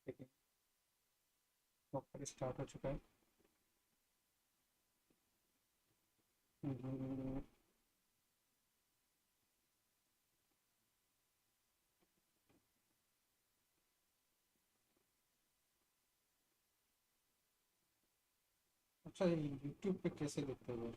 लेकिन proper start हो चुका है। हम्म, अच्छा, ये यूट्यूब पे कैसे देखते हो?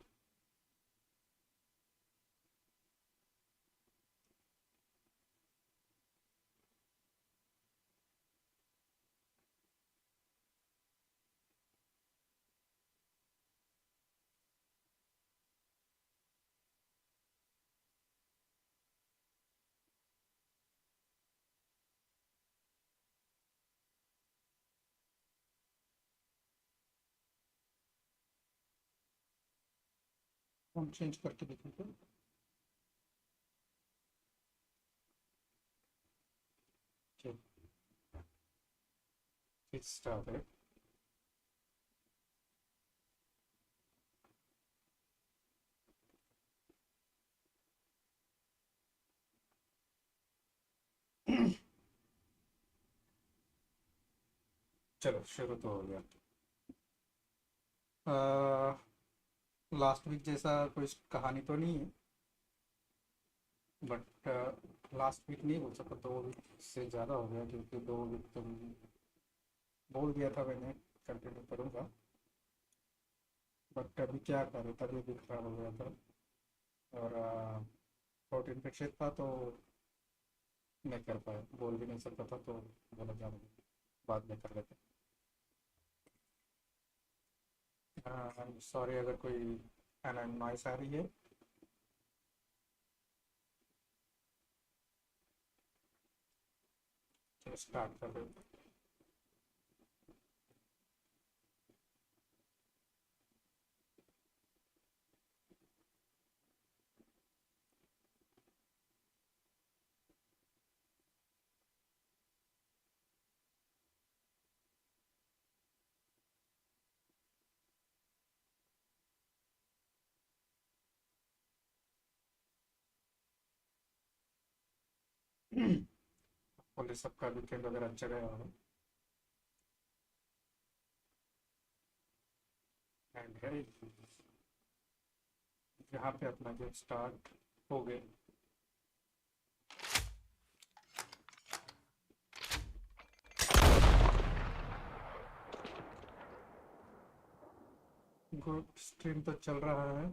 हम चेंज करके देखेंगे। चलो, स्टार्ट है। चलो, शुरू तो हो गया। लास्ट वीक जैसा कोई कहानी तो नहीं है, बट लास्ट वीक नहीं बोल सकता, 2 वीक से ज़्यादा हो गया, क्योंकि 2 वीक तो बोल दिया था मैंने कंटिन्यू करूँगा। बट अभी क्या करूँ, तबीयत भी खराब हो गया था और थ्रोट इन्फेक्शन था, तो नहीं कर पाया, बोल भी नहीं सकता था, तो बोला जा बाद में कर लेते। सॉरी अगर कोई नॉइस आ रही है। तो स्टार्ट कर देते। बोले सबका वीकेंड वगैरह अच्छा गया होगा। एंड है यहाँ पे अपना गेम स्टार्ट हो गए। गुड, स्ट्रीम तो चल रहा है।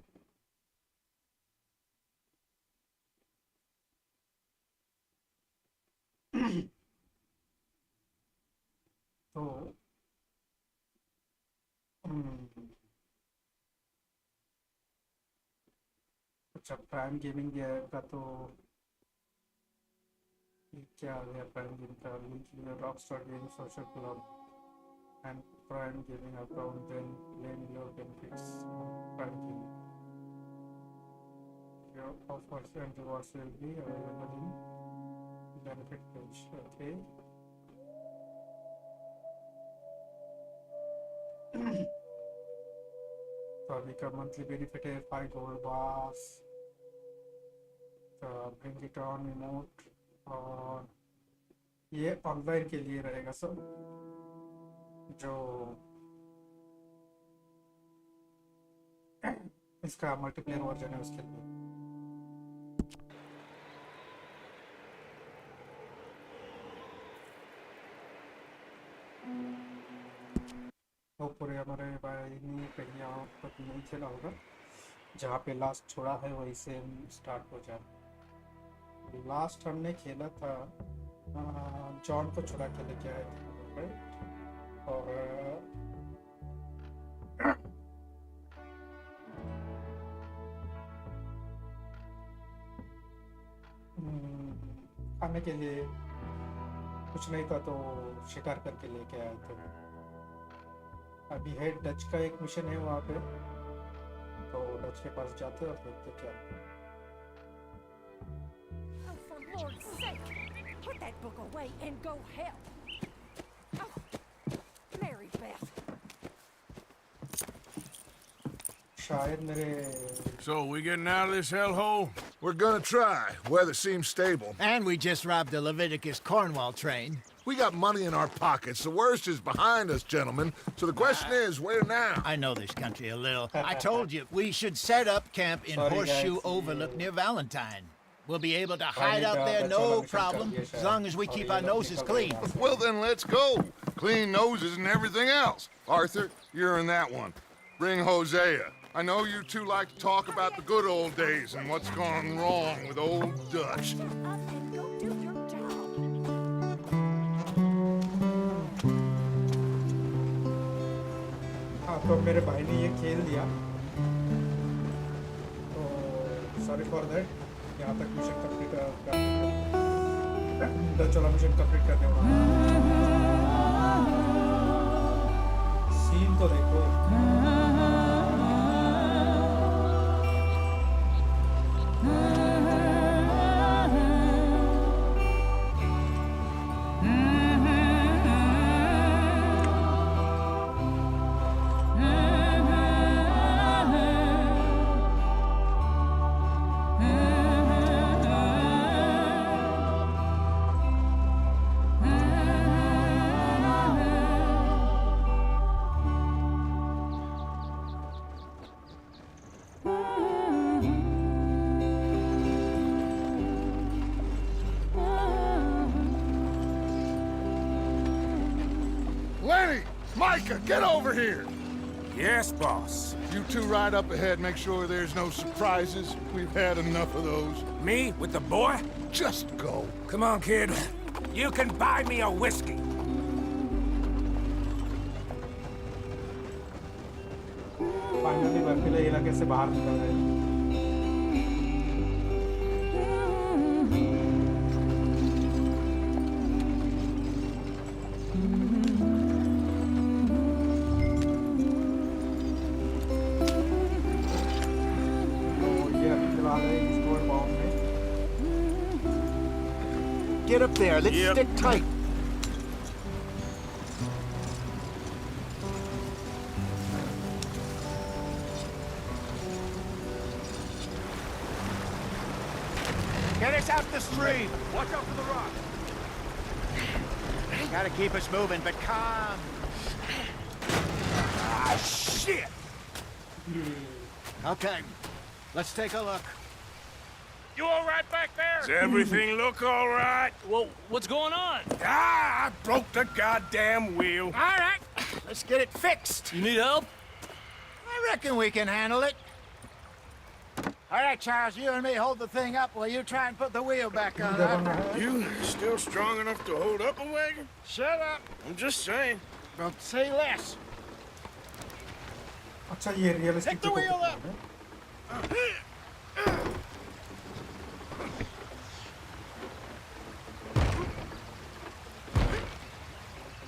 तो हम्म, अच्छा, प्राइम गेमिंग का तो ये क्या आ गया? प्राइम गेमिंग का Rockstar game social club and prime gaming account, then claim your benefits on prime gaming. Your offers and rewards will be available in benefit page. Okay. तो अभी का मंथली बेनिफिट है 5 gold bars, bring it on emote, और ये online के लिए रहेगा सब, जो इसका मल्टीप्लेयर वर्जन है उसके लिए। तो पूरे हमारे भाई ने कहीं यहाँ तक नहीं खेला होगा, जहाँ पे लास्ट छोड़ा है वहीं से हम स्टार्ट हो जाए। लास्ट हमने खेला था, जॉन को छुड़ा के लेके आए थे, राइट? और खाने के लिए कुछ नहीं था, तो शिकार करके लेके आए थे। अभी है डच का एक मिशन है वहाँ पे, तो डच के पास जाते और देखते क्या। Oh, for Lord's sake! Put that book away and go help! Oh, Mary Beth! शायद मेरे So, we getting out of this hellhole? We're gonna try. Weather seems stable. And we just robbed the Leviticus Cornwall train. We got money in our pockets. The worst is behind us, gentlemen. So the question is, where now? I know this country a little. I told you, we should set up camp in Sorry, Horseshoe guys. Overlook near Valentine. We'll be able to I hide need, out there, that's all no I'm saying, problem, yes, as long as we keep our noses clean. Well, then let's go. Clean noses and everything else. Arthur, you're in that one. Bring Hosea. I know you two like to talk about the good old days and what's gone wrong with old Dutch. Shut up and go do your job. हाँ तो मेरे भाई ने ये खेल दिया तो sorry for that यहाँ तक मिशन कंप्लीट डच वाला मिशन कंप्लीट करने वाला सीन तो देखो Lenny! Micah, get over here! Yes, boss. You two ride up ahead, make sure there's no surprises. We've had enough of those. Me with the boy? Just go. Come on, kid. You can buy me a whiskey. Finally बर्फीले इलाके से बाहर निकल रहे हैं Get up there, let's Yep. stick tight. Get us out the stream. Watch out for the rock. Gotta keep us moving, but calm. Ah, shit! Okay, let's take a look. You all right back there? Does everything look all right? Well, what's going on? Ah, I broke the goddamn wheel. All right, let's get it fixed. You need help? I reckon we can handle it. All right, Charles, you and me hold the thing up while you try and put the wheel back on. You still strong enough to hold up a wagon? Shut up. I'm just saying. Don't say less. अच्छा ये realistic Take the wheel up.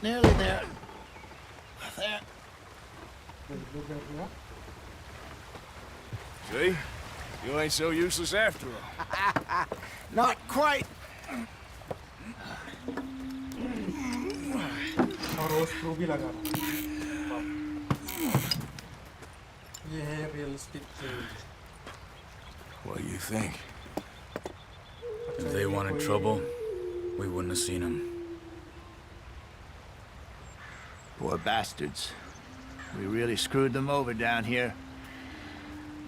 Nearly there. There. See? You ain't so useless after all. Not quite. और वो screw भी लगा ये है realistic What do you think? If they wanted trouble, we wouldn't have seen them. Poor bastards. We really screwed them over down here.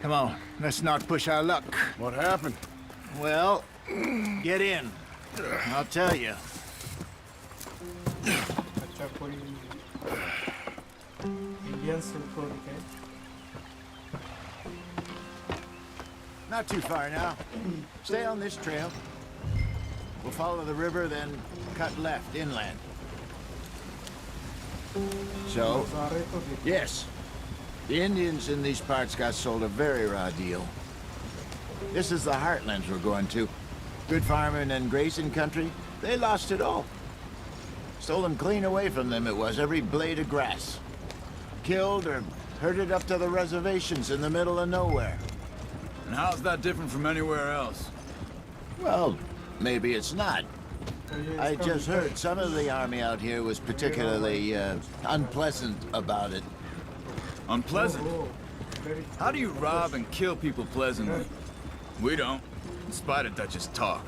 Come on, let's not push our luck. What happened? Well, get in. I'll tell you. अच्छा कोई Indian silk road है Not too far now. Stay on this trail. We'll follow the river, then cut left inland. So, सारे तो देख yes, the Indians in these parts got sold a very raw deal. This is the heartlands we're going to. Good farming and grazing country. They lost it all. Stolen clean away from them it was, every blade of grass. Killed or herded up to the reservations in the middle of nowhere. And how's that different from anywhere else? Well, maybe it's not. ये I इसका just heard some of the army out here was particularly unpleasant about it. Unpleasant? Oh, very How do you rob and kill people pleasantly? We don't, in spite of Dutch's talk.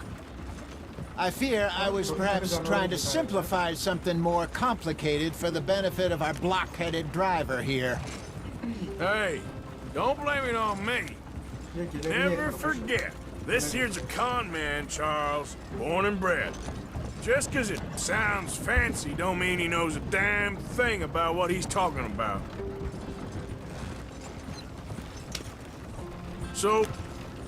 I fear I was perhaps trying to simplify something more complicated for the benefit of our block-headed driver here. Hey, don't blame it on me. ये गिले भी Never एक forget, this here's a con man, Charles, born and bred. Just 'cause it sounds fancy don't mean he knows a damn thing about what he's talking about. So,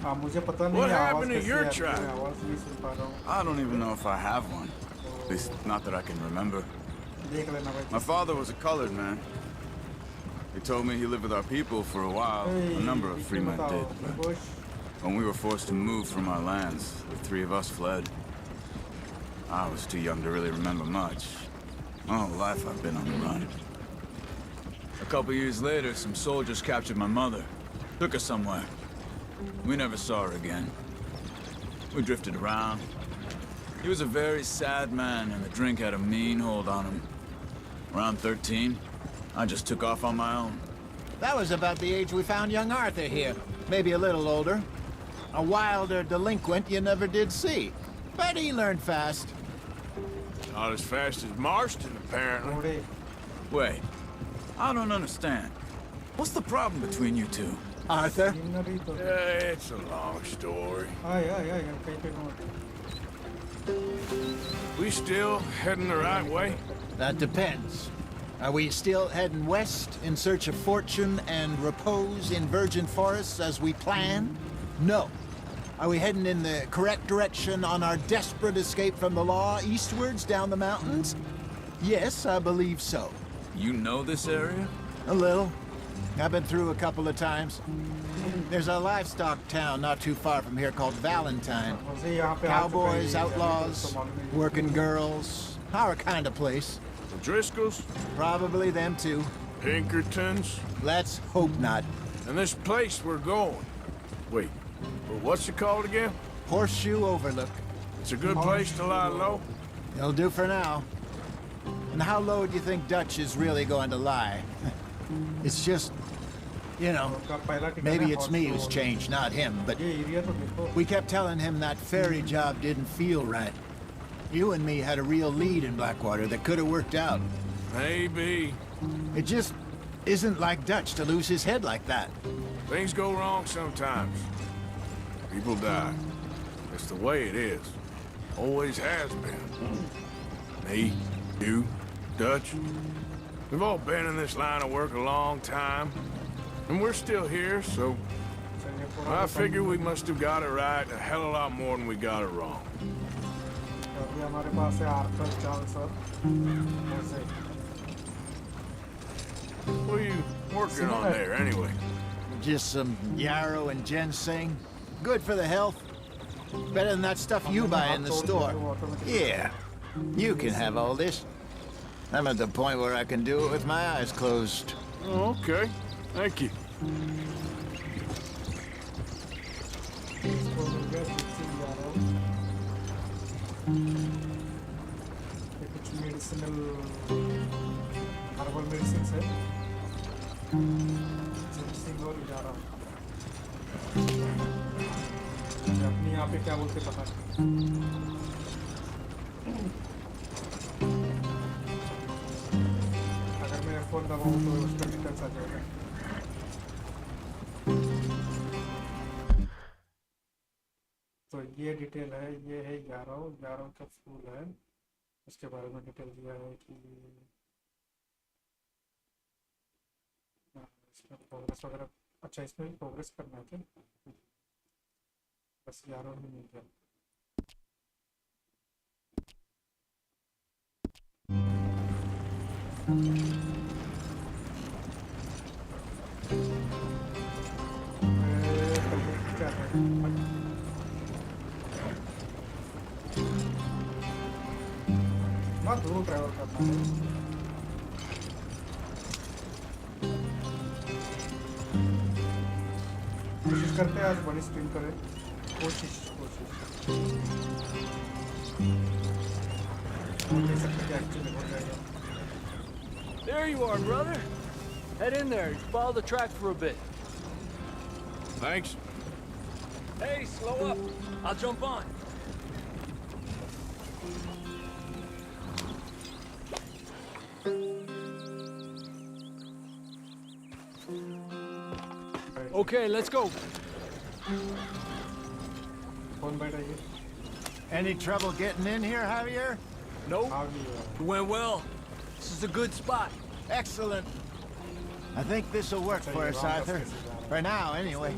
हाँ मुझे पता नहीं What है happened to आवाज your कैसे आती है, tribe? आवाज नहीं सुन पा रहा हूँ I don't even know if I have one. At least, not that I can remember. देख लेना भाई My father was a colored man. He told me he lived with our people for a while. A number of free men did. But when we were forced to move from our lands, the three of us fled. I was too young to really remember much. My whole life I've been on the run. A couple years later, some soldiers captured my mother. Took her somewhere. We never saw her again. We drifted around. He was a very sad man, and the drink had a mean hold on him. Around 13, I just took off on my own. That was about the age we found young Arthur here. Maybe a little older. A wilder delinquent you never did see. But he learned fast. not as fast as Marston, apparently. घोड़े Wait, I don't understand. What's the problem between you two? Arthur? Scenery तो It's a long story. आय आय आय कहीं पे note We still heading the right way? That depends. Are we still heading west in search of fortune and repose in virgin forests as we planned? No. Are we heading in the correct direction on our desperate escape from the law eastwards down the mountains? Yes, I believe so. You know this area? A little. I've been through a couple of times. There's a livestock town not too far from here called Valentine. मुझे यहाँ पे Cowboys, outlaws, working girls. Our kind of place. The Driscolls? Probably them too. Pinkertons? Let's hope not. And this place we're going. Wait, well, what's it called again? Horseshoe Overlook. It's a good place to lie low. It'll do for now. And how low do you think Dutch is really going to lie? It's just, you know, उनका पहला ticket maybe है it's me horse who's to changed, not him, but ये area तो देखो we kept telling him that ferry job didn't feel right. You and me had a real lead in Blackwater that could have worked out. Maybe. It just isn't like Dutch to lose his head like that. Things go wrong sometimes. People die. It's the way it is. Always has been. Me, you, Dutch. We've all been in this line of work a long time. And we're still here, so चलिए पूरा I figure we must have got it right a hell of a lot more than we got it wrong. अभी हमारे पास है Arthur Charles और ऐसे What are you working on there, anyway? Just some yarrow and ginseng. Good for the health. Better than that stuff you buy in the store. Yeah, you can have all this. I'm at the point where I can do it with my eyes closed. Oh, okay. Thank you. इसको मिल गया Gypsy जा रहा हूँ ये कुछ medicinal herbal medicine है Gypsy और जा रहा हूँ अपने यहाँ पे क्या बोलते पता नहीं अगर मैं एयरफोन दबाऊँ तो उसका डिटेल्स आ जाएगा तो ये डिटेल है ये है 11 का फूल है इसके बारे में डिटेल दिया है कि इसमें प्रोग्रेस वगैरह अच्छा इसमें भी प्रोग्रेस करना है क्या बस 11 ही मिल गया क्या है बहुत दूर ट्रैवल करना है कोशिश करते हैं आज बड़ी स्ट्रीम करें कोशिश ये सकते हैं एक्चुअली हो जाएगा There you are, brother. Head in there. Follow the track for a bit. Thanks. Hey, slow up. I'll jump on. Okay, let's go. कौन बैठा ये? Any trouble getting in here, Javier? Nope. आ गया. It went well. This is a good spot. Excellent. I think this will work for us, Arthur. For now, anyway.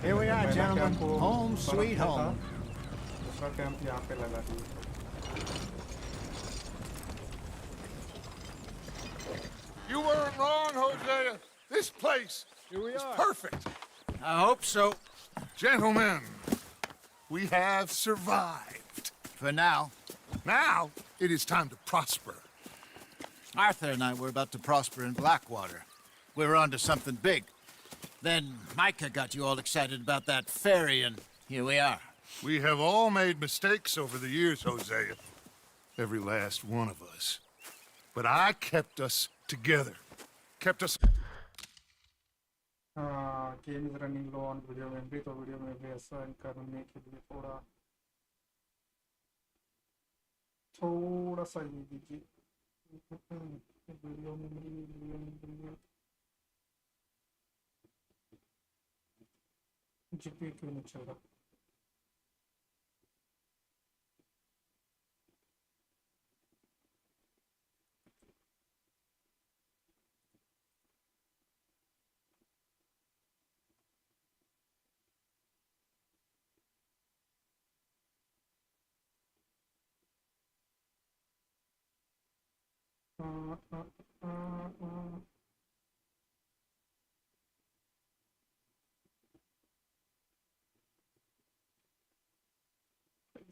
Here we are, gentlemen. Home sweet home. दूसरा camp यहाँ पे लगा दिया. You weren't wrong, Hosea. This place is perfect. I hope so. Gentlemen, we have survived. For now. Now, it is time to prosper. Arthur and I were about to prosper in Blackwater. We were onto something big. Then Micah got you all excited about that ferry, and here we are. We have all made mistakes over the years, Hosea. Every last one of us. But I kept us together. Kept us... Game is running low on video memory, तो video memory assign करने के लिए थोड़ा सा ये दीजिए. Video memory GPU क्यों नहीं चल रहा?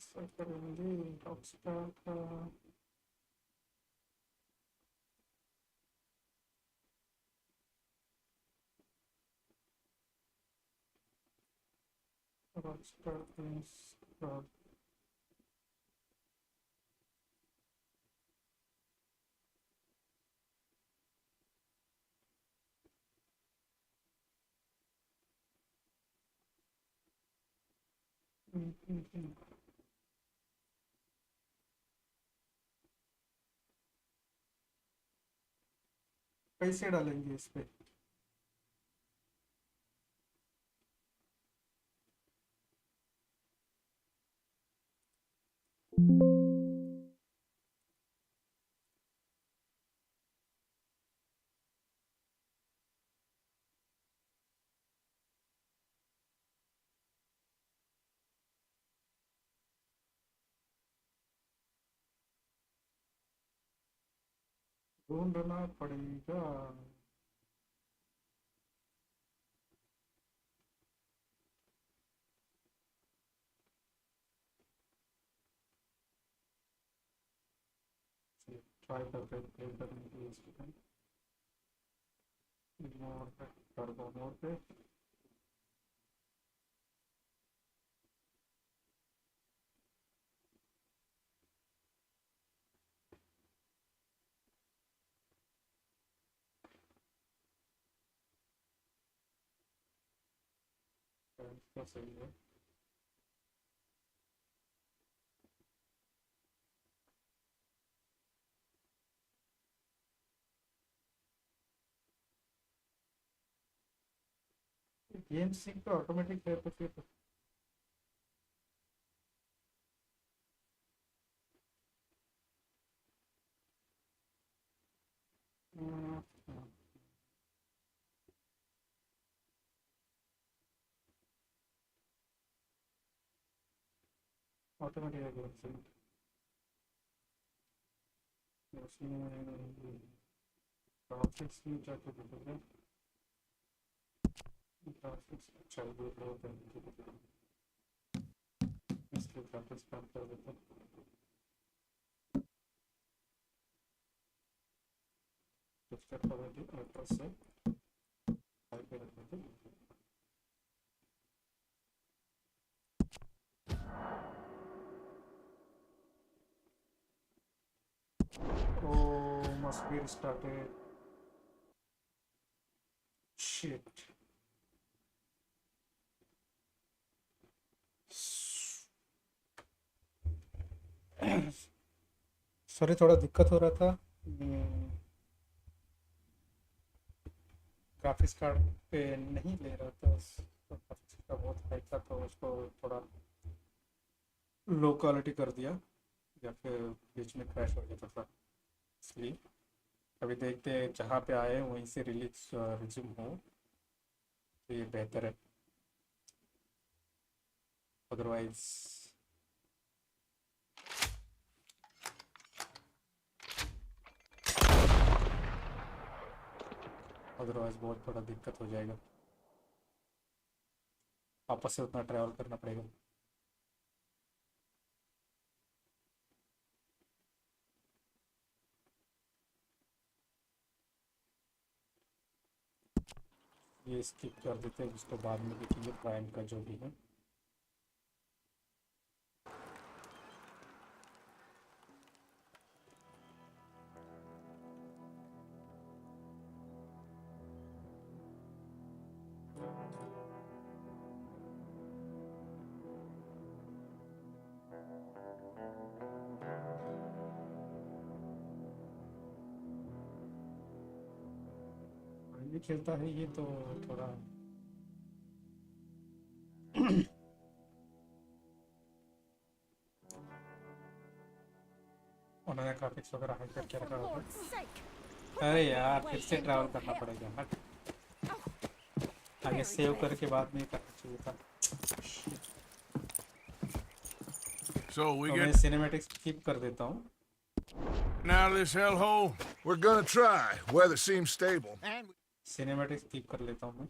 ऐसा करेंगे हॉटस्टार का. Hotstar install. कैसे डालेंगे इस पे? ढूंढना पड़ेगा. ट्राई करते हैं प्ले करने के लिए इसको. मोड पे टर्बो मोड पे. इसका सही है. गेम सिंक तो ऑटोमेटिक है तो फिर ऑटोमेटिक है गेम सिंक. उसमें ग्राफिक्स में जाके देखोगे. ग्राफिक्स चाहिए तो इसलिए ग्राफिक्स काम कर देते हैं. टेक्सचर क्वालिटी अल्ट्रा से हाई पे रख देते हैं. Oh, must be restarted. Shit. Sorry, थोड़ा दिक्कत हो रहा था। ग्राफिक्स कार्ड पे नहीं ले रहा था, तो ग्राफिक्स का बहुत हाई था, तो उसको थोड़ा लो क्वालिटी कर दिया, या फिर बीच में क्रैश हो जाता था, इसलिए अभी देखते हैं जहाँ पे आए वहीं से रिज्यूम हो तो ये बेहतर है, अदरवाइज बहुत थोड़ा दिक्कत हो जाएगा, वापस से उतना ट्रैवल करना पड़ेगा। ये स्किप कर देते हैं, उसको बाद में देखेंगे प्राइम का जो भी है। ये खेलता है ये तो थोड़ा उन्होंने ग्राफिक्स वगैरह हाई करके For रखा होगा। Lord's sake, अरे यार, फिर से ट्रैवल करना पड़ेगा। हट, आगे सेव करके बाद में करना चाहिए था। So we तो मैं get सिनेमैटिक्स स्किप कर देता हूँ। out of this hellhole? We're gonna try. Weather seems stable. And cinematics skip कर लेता हूँ मैं।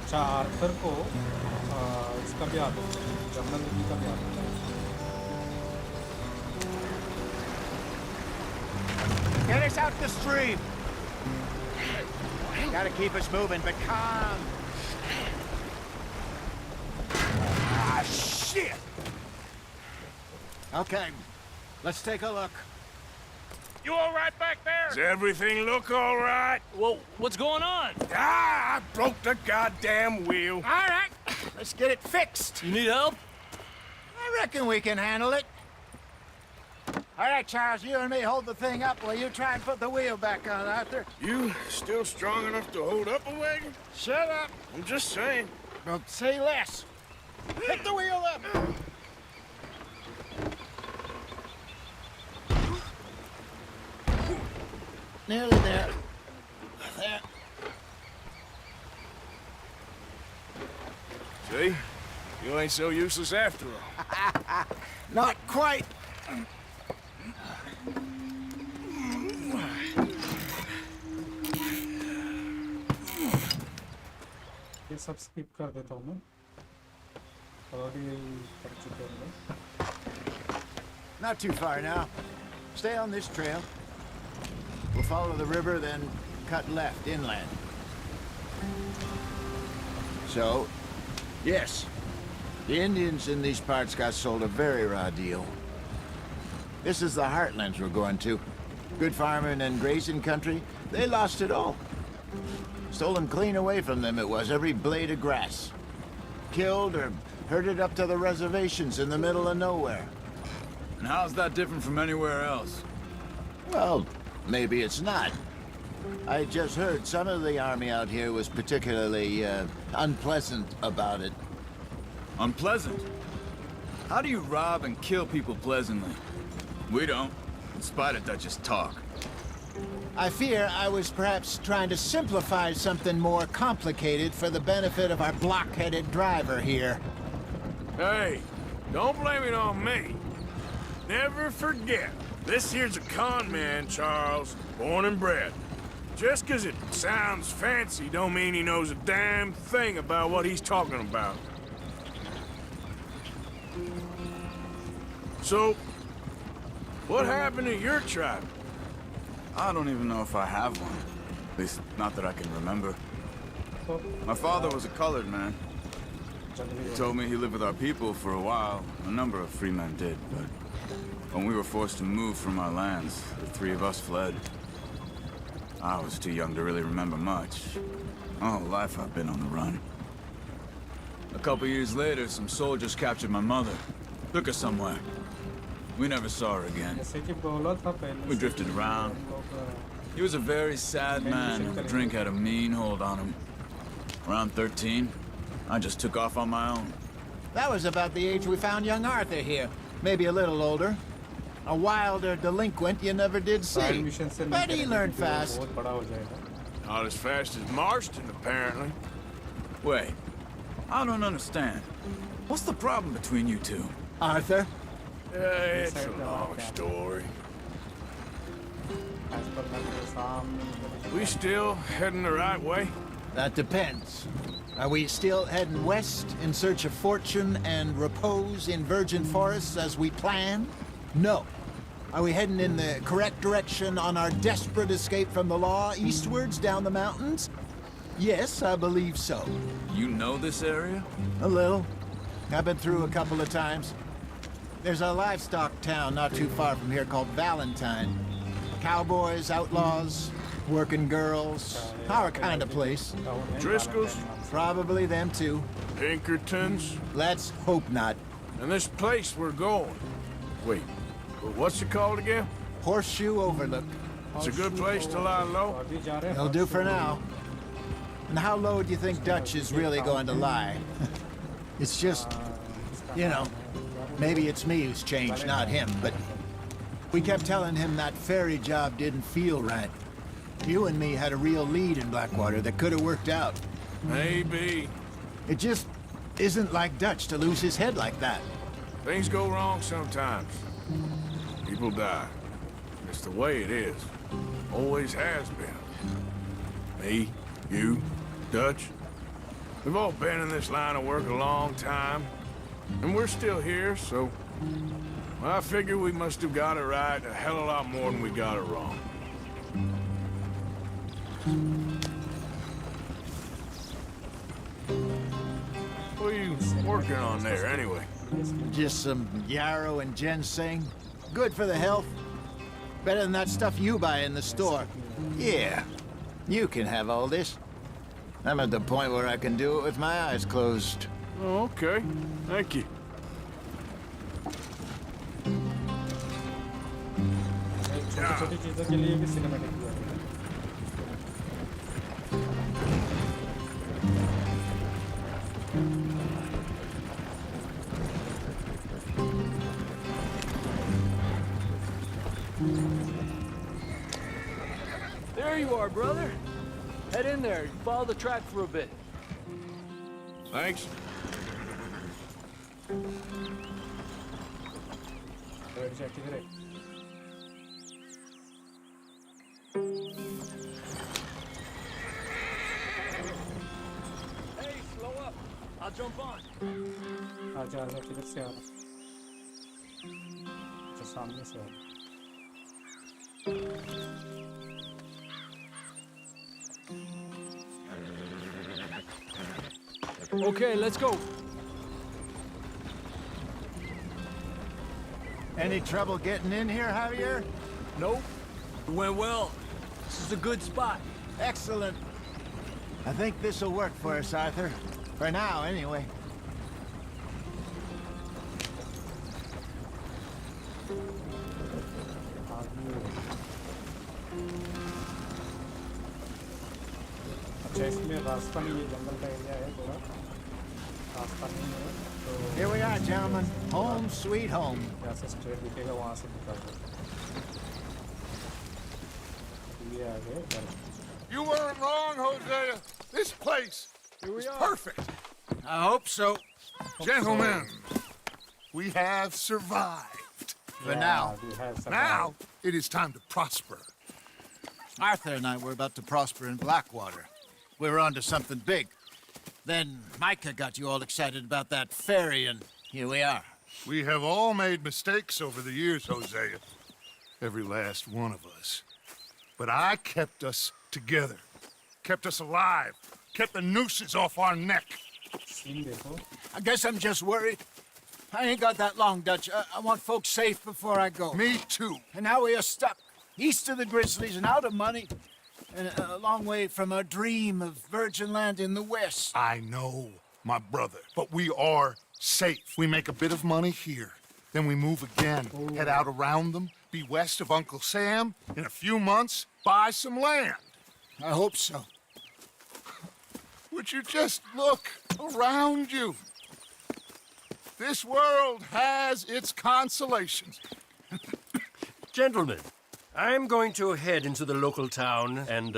अच्छा, आर्थर को इसका भी आता है, जमुना नदी का भी आता है। get us out the stream. Gotta keep us moving, but calm. Ah, shit! Okay, let's take a look. You all right back there? Does everything look all right? Well, what's going on? Ah, I broke the goddamn wheel. All right, let's get it fixed. You need help? I reckon we can handle it. All right, Charles, you and me hold the thing up while you try and put the wheel back on, Arthur. You still strong enough to hold up a wagon? Shut up. I'm just saying. Don't say less. Pick the wheel up. Nearly there. There. See? You ain't so useless after all. Not quite. ये सब skip कर देता हूँ मैं, already कर चुके हैं। Not too far now. Stay on this trail. We'll follow the river, then cut left inland. So, yes, the Indians in these parts got sold a very raw deal. This is the heartlands we're going to. Good farming and grazing country, they lost it all. Stolen clean away from them it was, every blade of grass. Killed or herded up to the reservations in the middle of nowhere. And how's that different from anywhere else? Well, maybe it's not. I just heard some of the army out here was particularly, unpleasant about it. Unpleasant? How do you rob and kill people pleasantly? We don't, in spite of Dutch's talk. I fear I was perhaps trying to simplify something more complicated for the benefit of our block-headed driver here. Hey, don't blame it on me. Never forget, this here's a con man, Charles, born and bred. Just 'cause it sounds fancy don't mean he knows a damn thing about what he's talking about. So, what happened to your tribe? I don't even know if I have one. At least, not that I can remember. So, My father was a colored man. He told me he lived with our people for a while. A number of free men did, but when we were forced to move from our lands, the three of us fled. I was too young to really remember much. My whole life I've been on the run. A couple years later, some soldiers captured my mother. Took her somewhere. We never saw her again. जैसे कि बोला था पहले We से drifted कि around. हम लोग, He was a very sad man, and drink had a mean hold on him. Around 13, I just took off on my own. That was about the age we found young Arthur here. Maybe a little older. A wilder delinquent you never did see. mission से But नहीं he करेंगे learned क्योंकि वो fast. बहुत बड़ा हो जाएगा. Not as fast as Marston, apparently. Wait, I don't understand. What's the problem between you two? Arthur? Yeah, it's a long story. As per मेरे सामने We still heading the right way? That depends. Are we still heading west in search of fortune and repose in virgin forests as we planned? No. Are we heading in the correct direction on our desperate escape from the law eastwards down the mountains? Yes, I believe so. You know this area? A little. I've been through a couple of times. There's a livestock town not too far from here called Valentine. Cowboys, outlaws, working girls, our kind of place. Driscoll's? Probably them too. Pinkertons? Let's hope not. And this place we're going. Wait, what's it called again? Horseshoe Overlook. It's a good place to lie low. अभी जा रहे हैं It'll do for now. And how low do you think Dutch is really going to lie? It's just, you know, maybe it's me who's changed, not him, but we kept telling him that ferry job didn't feel right. You and me had a real lead in Blackwater that could have worked out. Maybe. It just isn't like Dutch to lose his head like that. Things go wrong sometimes. People die. It's the way it is. Always has been. Me, you, Dutch. We've all been in this line of work a long time. And we're still here, so... well, I figure we must have got it right a hell of a lot more than we got it wrong. What are you working on there, anyway? Just some yarrow and ginseng. Good for the health. Better than that stuff you buy in the store. Yeah, you can have all this. I'm at the point where I can do it with my eyes closed. Oh, okay. Thank you. छोटी चीजों के लिए भी cinematic हुआ है. There you are, brother. Head in there. Follow the track for a bit. Thanks. बैठ जा किधर है? Hey, slow up. I'll jump on. आजा आजा किधर से आ रहा? अच्छा सामने से आ रहा. Okay, let's go. Any trouble getting in here, Javier? Nope. It went well. This is a good spot. Excellent. I think this'll work for us, Arthur. For now, anyway. अच्छा इसमें रास्ता नहीं, ये जंगल का एरिया है थोड़ा. रास्ता नहीं है तो Here we are, gentlemen. Home sweet home. यहाँ से स्ट्रेट दिखेगा, वहाँ से निकल दो. ये आ गए घर. You weren't wrong, Hosea. This place is perfect. I hope so. Gentlemen, we have survived. For now. we have some Now, it is time to prosper. Arthur and I were about to prosper in Blackwater. We were onto something big. Then Micah got you all excited about that ferry, and here we are. We have all made mistakes over the years, Hosea. Every last one of us. But I kept us together. Kept us alive. Kept the nooses off our neck. Scene देखो. I guess I'm just worried. I ain't got that long, Dutch. I want folks safe before I go. Me too. And now we are stuck, east of the Grizzlies and out of money, and a long way from our dream of virgin land in the west. I know, my brother, but we are safe. We make a bit of money here. Then we move again, head out around them, be west of Uncle Sam. In a few months, buy some land. I hope so. Would you just look around you? This world has its consolations. Gentlemen, I'm going to head into the local town and,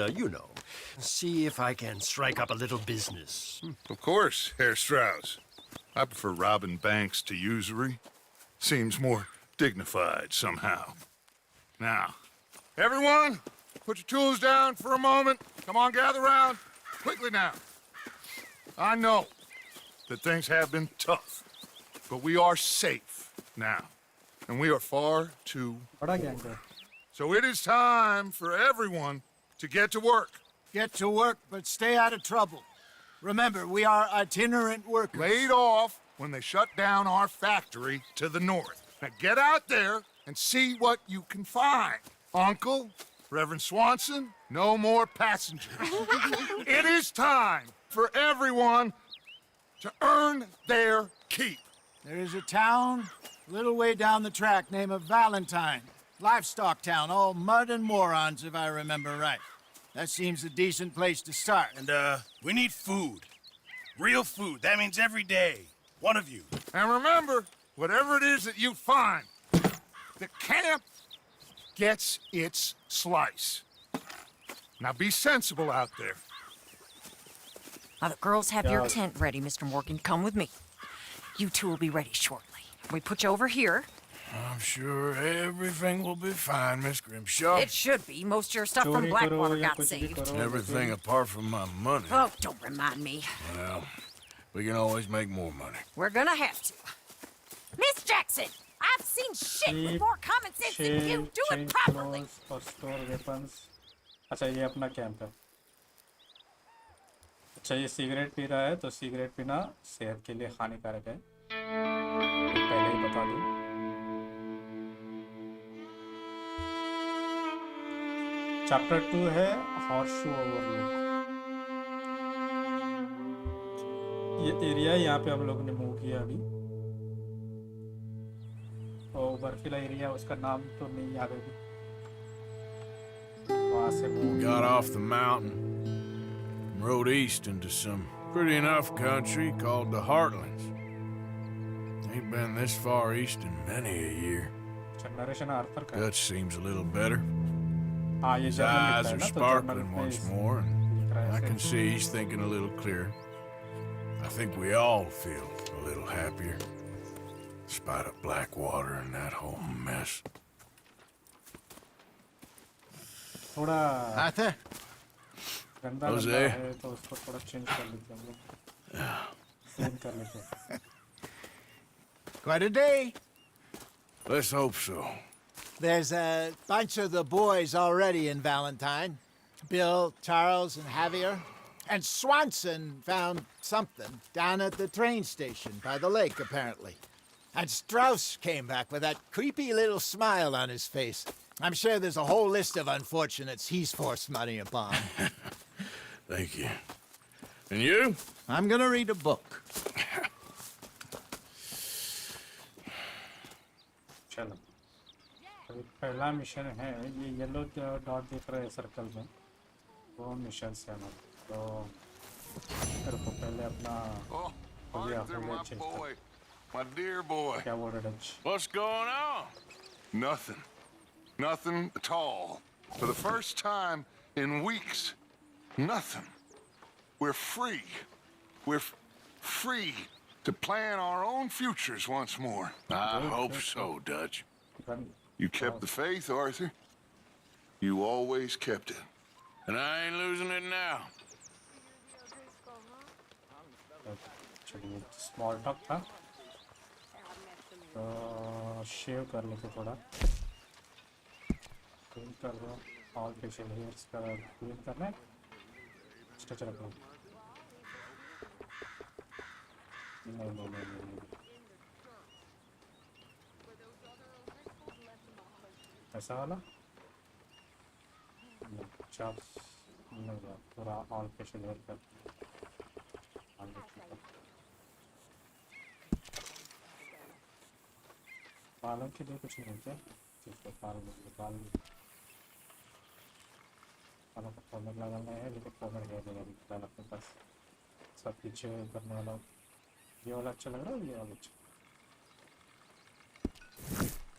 see if I can strike up a little business. Of course, Herr Strauss. I prefer robbing banks to usury. Seems more dignified somehow. Now, everyone, put your tools down for a moment. Come on, gather round. Quickly now. I know that things have been tough, but we are safe now, and we are far too बड़ा gang है. So it is time for everyone to get to work. Get to work, but stay out of trouble. Remember, we are itinerant workers. Laid off when they shut down our factory to the north. Now get out there and see what you can find. Uncle, Reverend Swanson, no more passengers. It is time for everyone to earn their keep. There is a town a little way down the track named Valentine. Livestock town, all mud and morons, if I remember right. That seems a decent place to start. And, we need food. Real food. That means every day. One of you. And remember, whatever it is that you find, the camp gets its slice. Now be sensible out there. Now the girls have your Yeah. tent ready, Mr. Morgan. Come with me. You two will be ready shortly. We put you over here. I'm sure everything will be fine, Miss Grimshaw. It should be. Most of your stuff from चोरी करो Blackwater या got कुछ भी saved. करो. Everything apart from my money. Oh, don't remind me. Well, we can always make more money. We're gonna have to. Miss Jackson, I've seen shit with more common sense than you. Do it change properly. clothes और store weapons. अच्छा ये अपना camp है. अच्छा ये cigarette P रहा है तो सिगरेट पीना सेहत के लिए हानिकारक है. ये पहले ही बता दूं. चैप्टर 2 है हॉर्सशू ओवरलुक. ये एरिया यहाँ पे हम लोगों ने मूव किया अभी. और बर्फीला एरिया उसका नाम तो नहीं याद है अभी. वहाँ से move Got off the mountain and rode east into some pretty enough country called the Heartlands. Ain't been this far east in many a year. Narration Arthur का है. Dutch seems a little better. हाँ ये His journal eyes लिखता है are ना तो sparkling journal once पे more, and लिख रहा I है can ऐसे. see he's thinking a little clearer. I think we all feel a little happier, despite of Blackwater and that whole mess. थोड़ा Arthur? गंदा Jose? गंदा है तो उसको थोड़ा चेंज कर लेते हैं हम लोग. Clean कर लेते हैं. Quite a day. Let's hope so. There's a bunch of the boys already in Valentine. Bill, Charles, and Javier. And Swanson found something down at the train station by the lake, apparently. And Strauss came back with that creepy little smile on his face. I'm sure there's a whole list of unfortunates he's forced money upon. Thank you. And you? I'm gonna read a book. चलो अभी पहला mission है ये yellow dot दिख रहा है circle में वो मिशन है हमारा तो मेरे को पहले अपना Oh, हुलिया Arthur, my change boy. My dear boy. क्या बोल रहे Dutch. What's going on? Nothing. Nothing at all. For the first time in weeks, nothing. We're free. We're free to plan our own futures once more. I hope so, Dutch. Gun You kept the faith, Arthur. You always kept it. And I ain't losing it now. चलिए small talk था. तो शेव कर लेते थोड़ा, clean कर दो। All facial hairs का clean करना है, स्ट्रेचर रखो। नहीं, ऐसा वाला चाप नहीं, पूरा ऑल फेशियल हेयर कर। बालों के लिए कुछ नहीं क्या, जिसको बालों को फॉर्मेट लगाना है, लेकिन फॉर्मेट है नहीं अभी फिलहाल अपने पास। सब पीछे करने वाला ये वाला अच्छा लग रहा है, ये वाला अच्छा।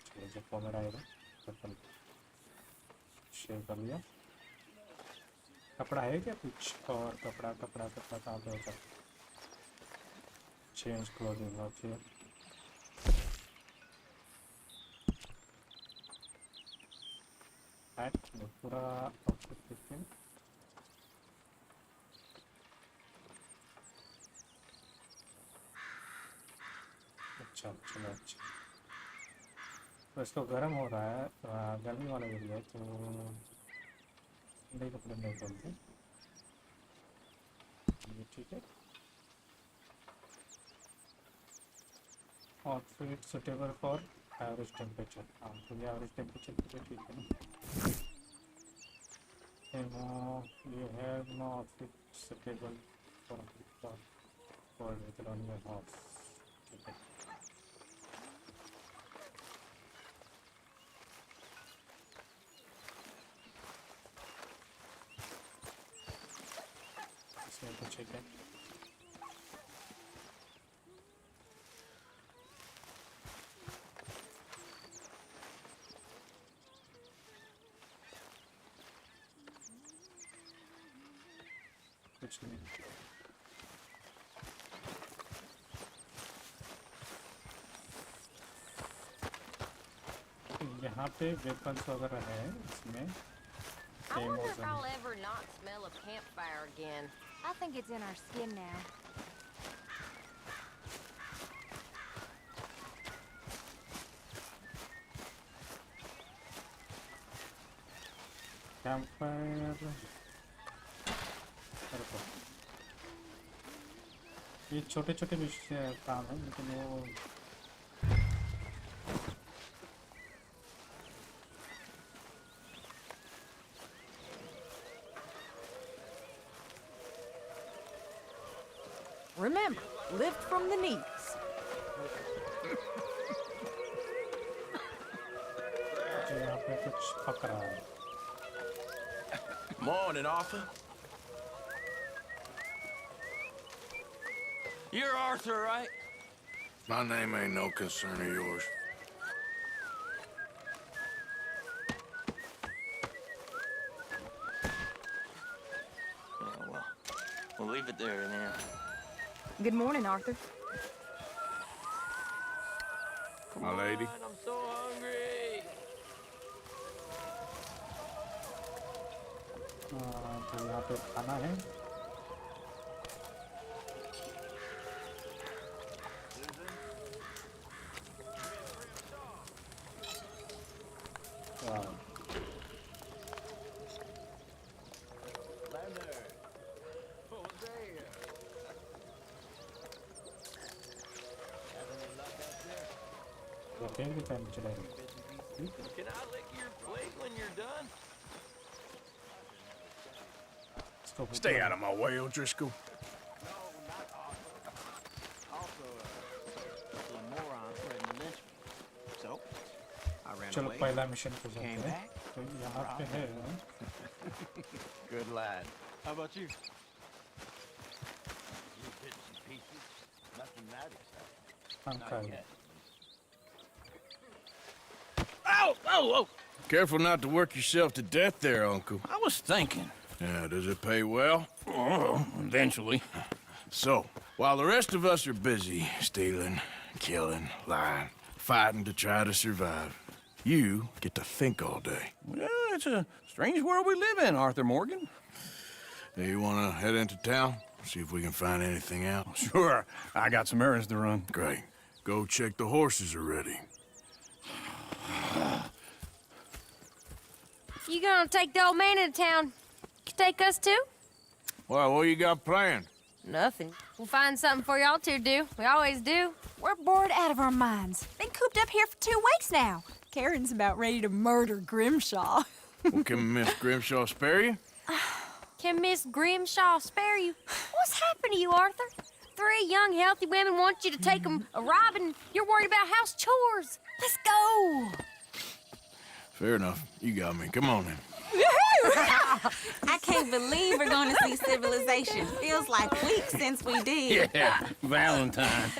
चलो जब फॉर्मेट आएगा तो शेयर कर लिया। कपड़ा है क्या कुछ और? कपड़ा कहाँ पे होता है? चेंज क्लोथिंग होती है। पूरा आउटफिट देखते हैं। अच्छा चलो अच्छा, तो इसको गर्म हो रहा है, गर्मी वाला एरिया है तो ठंडे कपड़े नहीं खोलते, ये ठीक है। Outfit suitable for average temperature, हाँ तो ये एवरेज टेम्परेचर पे ठीक है ना। You have no outfit suitable for weather on your house. ठीक है। इसमें कुछ है क्या? कुछ नहीं। यहाँ पे वेपन्स वगैरह है इसमें। I wonder if I'll ever not smell a campfire again. I think it's in our skin now. Campfire ये छोटे छोटे काम है, लेकिन वो Remember, lift from the knees. जो यहाँ पे कुछ पक रहा है। Morning, Arthur. You're Arthur, right? My name ain't no concern of yours. Yeah, well, we'll leave it there then. Good morning, Arthur. My lady. God, I'm so hungry. तो यहाँ पे खाना है। रोकेंगे टाइम चलेगा। Can I lick your plate when you're done? Stay out of my way, O'Driscoll. चलो पहला mission पे जाते हैं। तो यहाँ पे है Good lad. How about you? Uncle. Ow! Oh, oh! Careful not to work yourself to death there, Uncle. I was thinking. Yeah, does it pay well? Oh, eventually. So, while the rest of us are busy stealing, killing, lying, fighting to try to survive, you get to think all day. Well, it's a strange world we live in, Arthur Morgan. Do you want to head into town? See if we can find anything out? Sure, I got some errands to run. Great. go check the horses are ready. You gonna take the old man into town? You take us too? Well, what you got planned? Nothing. We'll find something for y'all to do. We always do. We're bored out of our minds. Been cooped up here for 2 weeks now. Karen's about ready to murder Grimshaw. Well, can Miss Grimshaw spare you? Can Miss Grimshaw spare you? What's happened to you, Arthur? 3 young, healthy women want you to take them a robbing. You're worried about house chores. Let's go. Fair enough. You got me. Come on then. I can't believe we're going to see civilization. Feels like weeks since we did. Yeah, Valentine.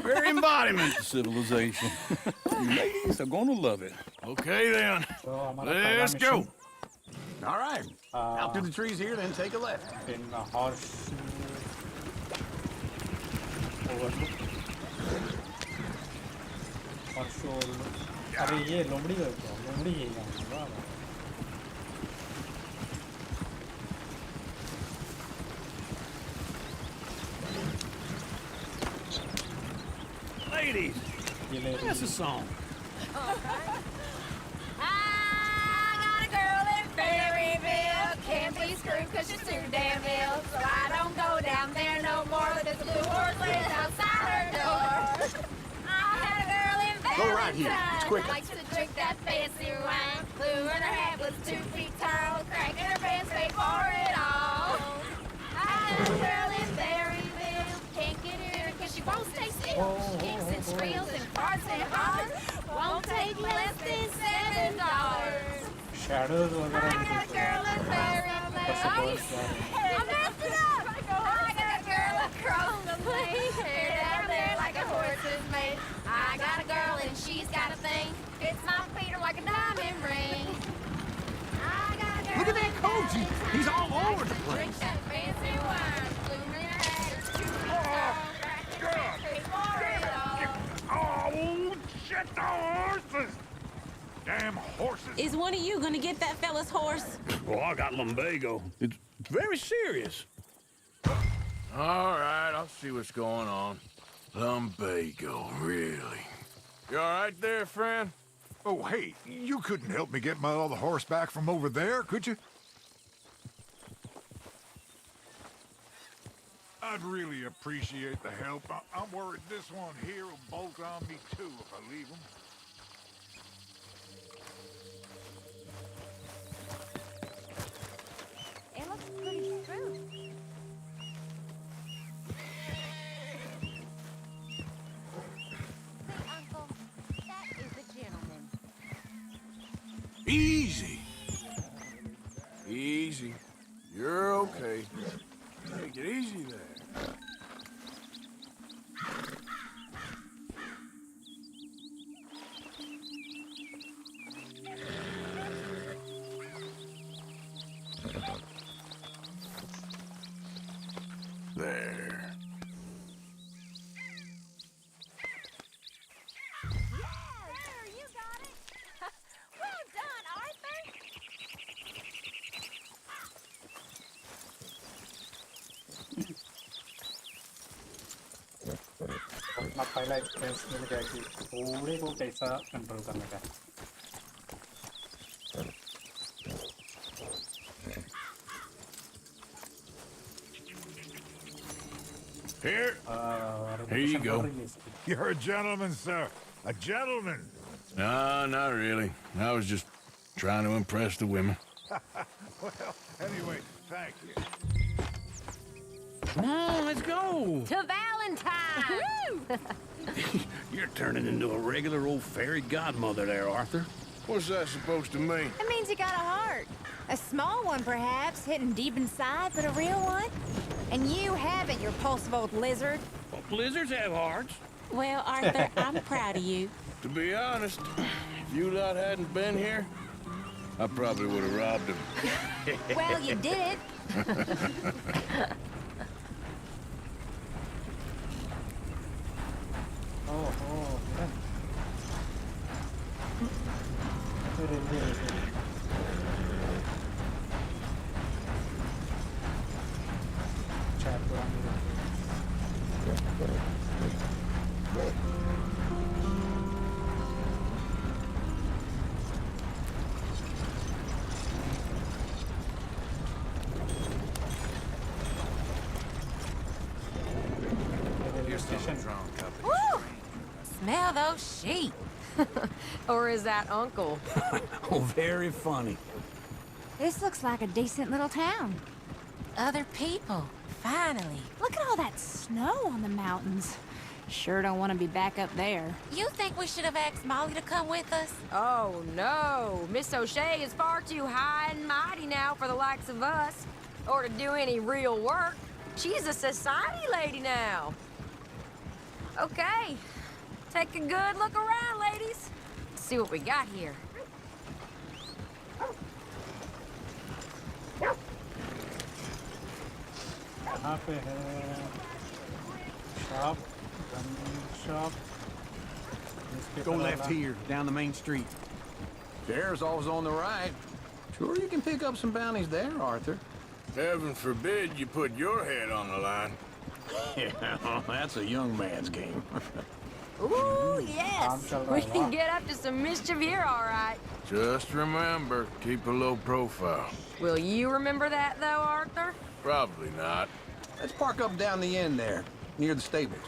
Very embodiment of civilization. Ladies are gonna love it. Okay then. So हमारा Let's पहला go. All right. Out through the trees here, then take a left. mission in horse overlook. Horse overlook. अरे ये लोमड़ी है क्या? लोमड़ी है यहाँ. वाह वाह. Ladies, ये ले that's a song. I got a girl in Berryville. Can't be screwed 'cause she's too damn ill. So I don't go down there no more. There's a blue horse lays outside her door. I had a girl in Valentine. Go right here. It's quicker. Likes to drink that fancy wine. Blue in her hat was 2 feet tall. Cracking her pants paid for it all. I had a girl in Berryville. Can't get her 'cause she won't stay still. She kicks and squeals and farts and hollers. Won't take less than $7. shadows I वगैरह got a girl in Berryville. I messed it up. I got a girl across the lane. Hair down there like a horse is made. I got a girl and she's got a thing. Fits my feet like a diamond ring. I got a girl. Look at that Koji. He's all over the place. Drink that fancy wine. Blue in her hat is 2 feet tall. Cracking for it all. Oh, shit, the horses! Damn horses! Is one of you going to get that fella's horse? Well, I got lumbago. It's very serious. All right, I'll see what's going on. Lumbago, really? You all right there, friend? Oh, hey, you couldn't help me get my other horse back from over there, could you? I'd really appreciate the help. I'm worried this one here will bolt on me too if I leave him. It looks pretty smooth. See, Uncle, that is a gentleman. Easy. Easy. You're okay. Take it easy there. There. There, you got it. Well done, Arthur. अपना पहला experience मिल गया कि घोड़े को कैसा control करने का. Here. Here you go. You're a gentleman, sir. A gentleman. No, not really. I was just trying to impress the women. Well, anyway, thank you. Come on, let's go. To Valentine. You're turning into a regular old fairy godmother there, Arthur. What's that supposed to mean? It means you got a heart. A small one, perhaps, hidden deep inside, but a real one. And you haven't, you repulsive old lizard. Well, lizards have hearts. Well, Arthur, I'm proud of you. To be honest, if you lot hadn't been here, I probably would have robbed him. Well, you did it. Oh, yeah. Really. Chat smell those sheep. Or is that Uncle? Oh, very funny. This looks like a decent little town. Other people, finally. Look at all that snow on the mountains. Sure don't want to be back up there. You think we should have asked Molly to come with us? Oh, no. Miss O'Shea is far too high and mighty now for the likes of us. Or to do any real work. She's a society lady now. Okay. Take a good look around, ladies. See what we got here. यहाँ पे है shop, gun shop. Go left here, down the main street. There's always on the right. Sure you can pick up some bounties there, Arthur. Heaven forbid you put your head on the line. Yeah, that's a young man's game. Ooh, yes. We can get up to some mischief here, all right. Just remember, keep a low profile. Will you remember that, though, Arthur? Probably not. Let's park up down the end there, near the stables.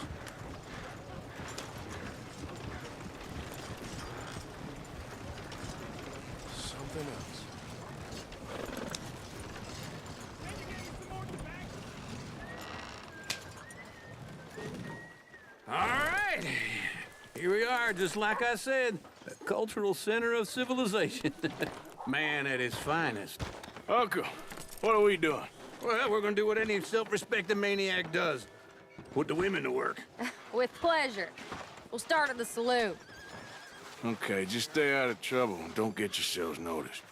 Something else. All right. Here we are, just like I said. The cultural center of civilization. Man at his finest. Uncle, what are we doing? Well, we're gonna do what any self-respecting maniac does. Put the women to work. With pleasure. We'll start at the saloon. Okay, just stay out of trouble and don't get yourselves noticed.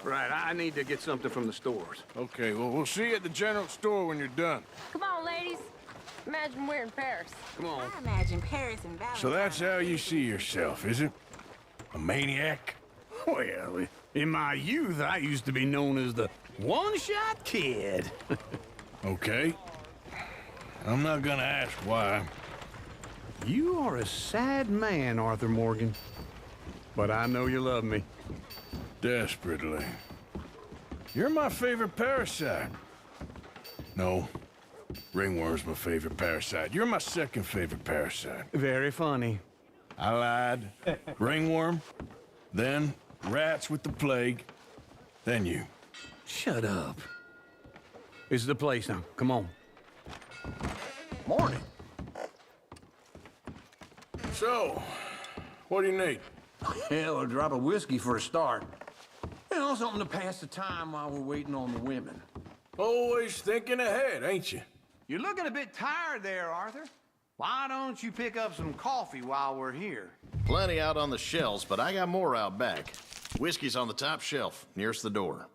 Right, I need to get something from the stores. Okay, well, we'll see you at the general store when you're done. Come on, ladies. Imagine we're in Paris. Come on. I imagine Paris and Valentine. So that's how you see yourself, is it? A maniac? Well, in my youth, I used to be known as the one-shot kid. Okay. I'm not gonna ask why. You are a sad man, Arthur Morgan. But I know you love me. Desperately. You're my favorite parasite. No. Ringworm's my favorite parasite. You're my second favorite parasite. Very funny. I lied. Ringworm, then rats with the plague, then you. Shut up. This is the place now. Come on. Morning. So, what do you need? Hell, a drop of whiskey for a start. You know, something to pass the time while we're waiting on the women. Always thinking ahead, ain't you? You're looking a bit tired there, Arthur. Why don't you pick up some coffee while we're here? Plenty out on the shelves, but I got more out back. Whiskey's on the top shelf, nearest the door.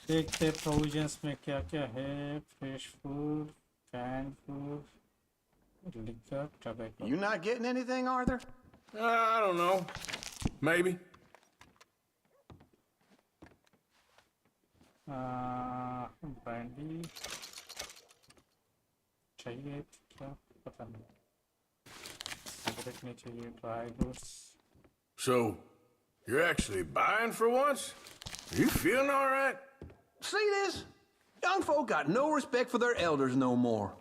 देखते provisions में क्या क्या है fresh food can food liquor tobacco You not getting anything, Arthur? I don't know. Maybe. Brandy चाहिए क्या पता नहीं cigarette नहीं चाहिए dry goods So, you're actually buying for once? Are you feeling all right? See this? Young folk got no respect for their elders no more.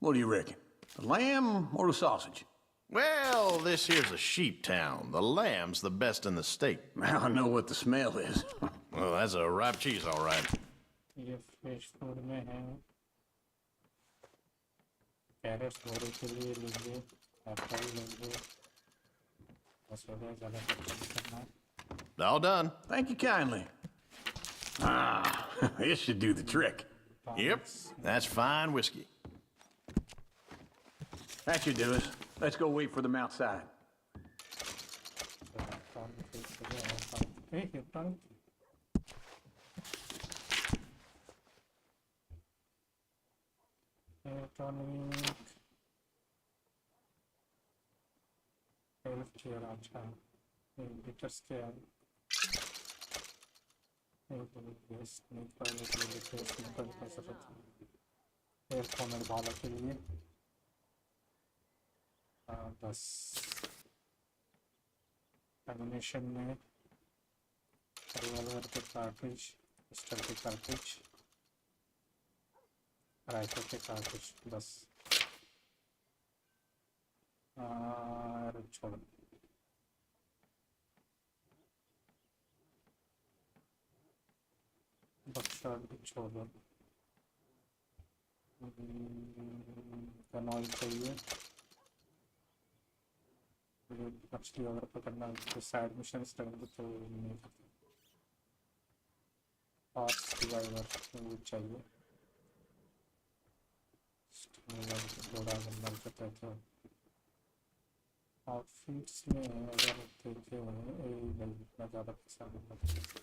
What do you reckon? The lamb or the sausage? Well, this here's a sheep town. The lamb's the best in the state. I know what the smell is. Well, that's a ripe cheese, all right. ये fresh food में है crates भोरे के लिए लीजिए Apple लीजिए बस हो गया ज़्यादा कुछ करना है All done. Thank you kindly. Ah, this should do the trick. Yep, that's fine whiskey. That should do us. Let's go wait for them outside. Hey, you're fine. Electronic health care अच्छा bitter scan base निकालने के लिए base निकाल कर सकते हैं earphone डालने के लिए बस एनिमेशन में रिवॉल्वर के कार्ट्रिज पिस्टल के कार्ट्रिज राइफल के कार्ट्रिज बस अरे छोड़ो बक्सा भी छोड़ दो कनॉल चाहिए मछली अगर पकड़ना तो साइड मिशन करेंगे तो नहीं करते वो चाहिए थोड़ा गंदा करता था आउटफिट्स में अगर देखे हुए इतना ज़्यादा पैसा नहीं लगता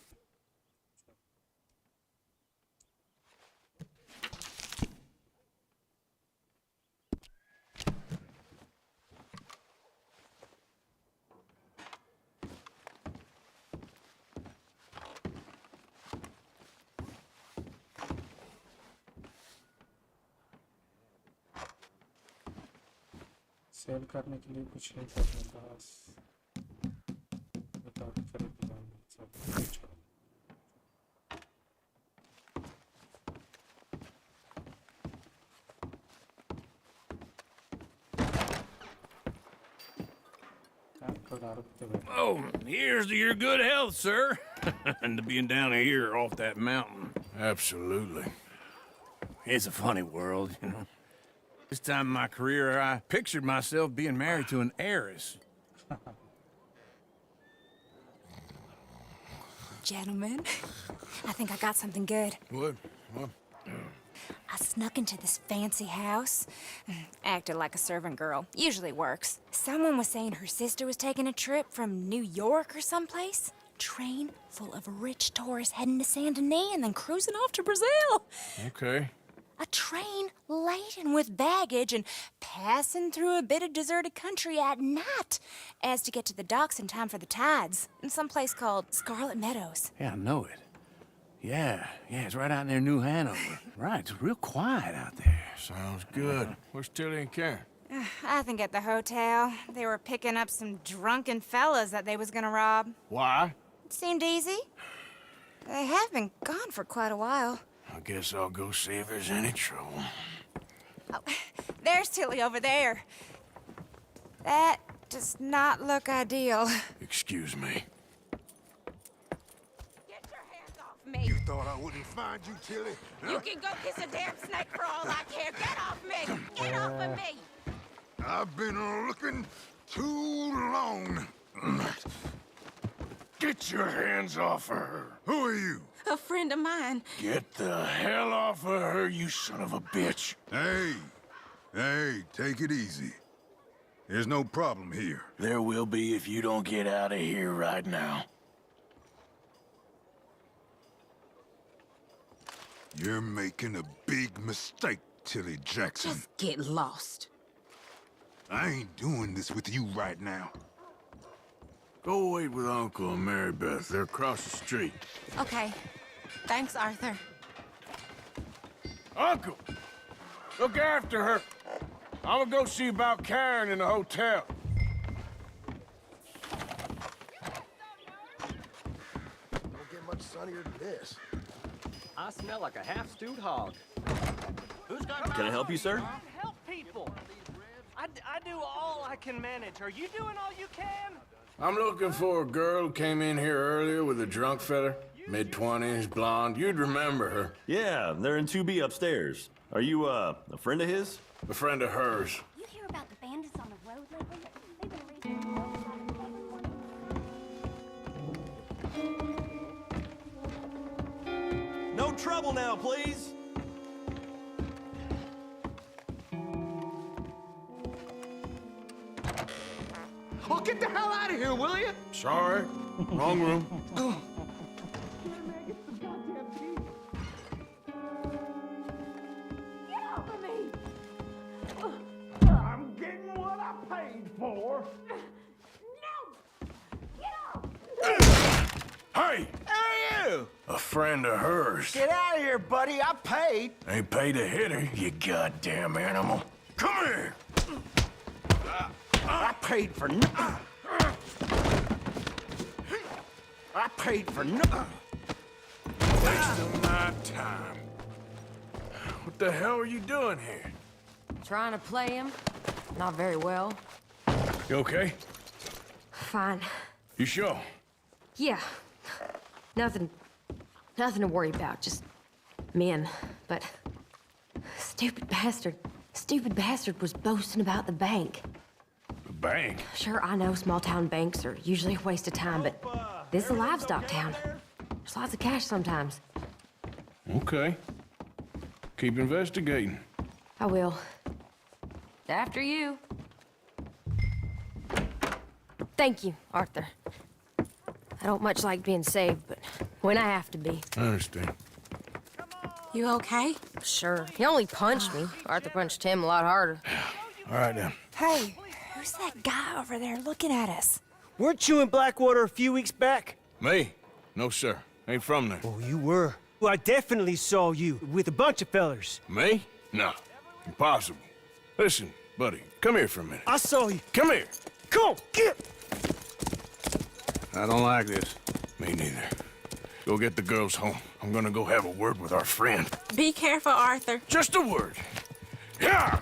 सेल करने के लिए कुछ नहीं करने का बताओ Oh, here's to your good health, sir. And to being down here off that mountain. Absolutely. It's a funny world, you know. This time in my career, I pictured myself being married to an heiress. Gentlemen, I think I got something good. What? I snuck into this fancy house, acted like a servant girl. Usually works. Someone was saying her sister was taking a trip from New York or someplace. Train full of rich tourists heading to Saint Denis and then cruising off to Brazil. Okay. A train laden with baggage and passing through a bit of deserted country at night as to get to the docks in time for the tides in some place called Scarlet Meadows. Yeah, I know it. Yeah, it's right out near New Hanover. Right, it's real quiet out there. Sounds good. Where's Tilly and Karen? I think at the hotel. They were picking up some drunken fellas that they was gonna rob. Why? It seemed easy. They have been gone for quite a while. I guess I'll go see if there's any trouble. Oh, there's Tilly over there. That does not look ideal. Excuse me. Get your hands off me! You thought I wouldn't find you, Tilly? You can go kiss a damn snake for all I care. Get off me! Get off of me! I've been looking too long. Get your hands off of her. Who are you? A friend of mine. Get the hell off of her, you son of a bitch. Hey, take it easy. There's no problem here. There will be if you don't get out of here right now. You're making a big mistake, Tilly Jackson. Just get lost. I ain't doing this with you right now. Go wait with Uncle and Mary Beth. They're across the street. Okay. Thanks, Arthur. Uncle! Look after her. I'm gonna go see about Karen in the hotel. Don't get much sunnier than this. I smell like a half-stewed hog. Can I help you, sir? Help people. I do all I can manage. Are you doing all you can? I'm looking for a girl who came in here earlier with a drunk fella. Mid-20s, blonde. You'd remember her. Yeah, they're in 2B upstairs. Are you, a friend of his? A friend of hers. You hear about the bandits on the road lately? They've been raising the roads on everyone. No trouble now, please. Oh, get the hell out of here, will you? Sorry. Wrong room. Get off of me! I'm getting what I paid for. No! Get off! Hey! Hey, you! A friend of hers. Get out of here, buddy. I paid. Ain't paid to hit her, you goddamn animal. Come here! I paid for nothing. I paid for nothing. Wasting my time. What the hell are you doing here? Trying to play him. Not very well. You okay? Fine. You sure? Yeah. Nothing to worry about, just men. But stupid bastard was boasting about the bank. The bank? Sure, I know small town banks are usually a waste of time, but this is a livestock town. There's lots of cash sometimes. Okay. Keep investigating. I will. After you. Thank you, Arthur. I don't much like being saved, but when I have to be. I understand. You okay? Sure. He only punched me. Arthur punched him a lot harder. All right, then. Hey, who's that guy over there looking at us? Weren't you in Blackwater a few weeks back? Me? No, sir. Ain't from there. Oh, you were. Well, I definitely saw you with a bunch of fellers. Me? No. Impossible. Listen, buddy, come here for a minute. I saw you. Come here. Come on, get! I don't like this. Me neither. Go get the girls home. I'm gonna go have a word with our friend. Be careful, Arthur. Just a word. Yeah!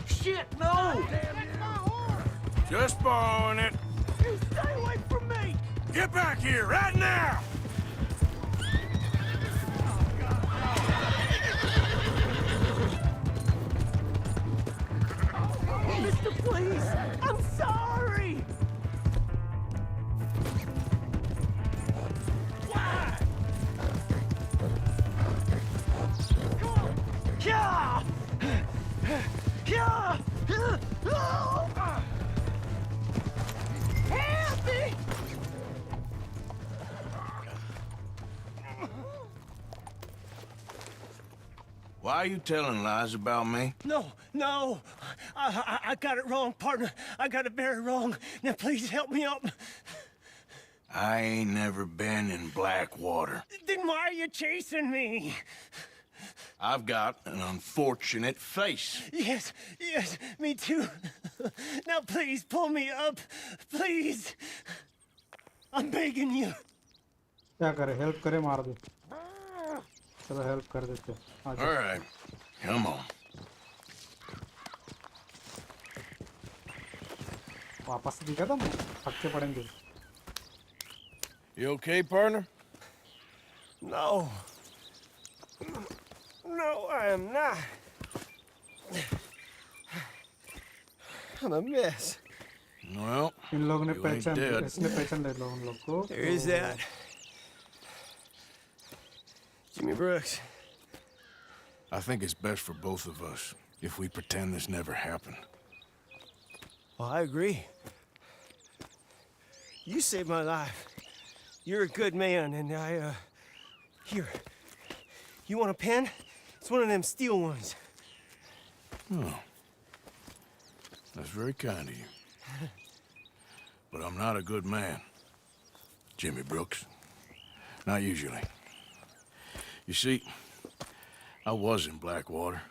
Shit, no! Just borrowing it. You stay away from me! Get back here, right now! Mister, please! I'm sorry! Why? Come on! Yeah! Yeah! Help me! Why are you telling lies about me? No. I got it wrong, partner. I got it very wrong. Now, please help me up. I ain't never been in Blackwater. Then why are you chasing me? I've got an unfortunate face. Yes, me too. Now, please, pull me up. Please. I'm begging you. क्या करे help करे मार दे चलो help कर देते All right, come on. वापस दिखा था थक के पड़ेंगे You okay, partner? No. No, I am not. I'm a mess. Well, इन लोगों ने you ain't पहचान dead. इसने पहचान ले लो उन लोग को There is that. Jimmy Brooks. I think it's best for both of us if we pretend this never happened. Well, I agree. You saved my life. You're a good man, and here. You want a pen? It's one of them steel ones. Oh. That's very kind of you. But I'm not a good man, Jimmy Brooks. Not usually. You see, I was in Blackwater.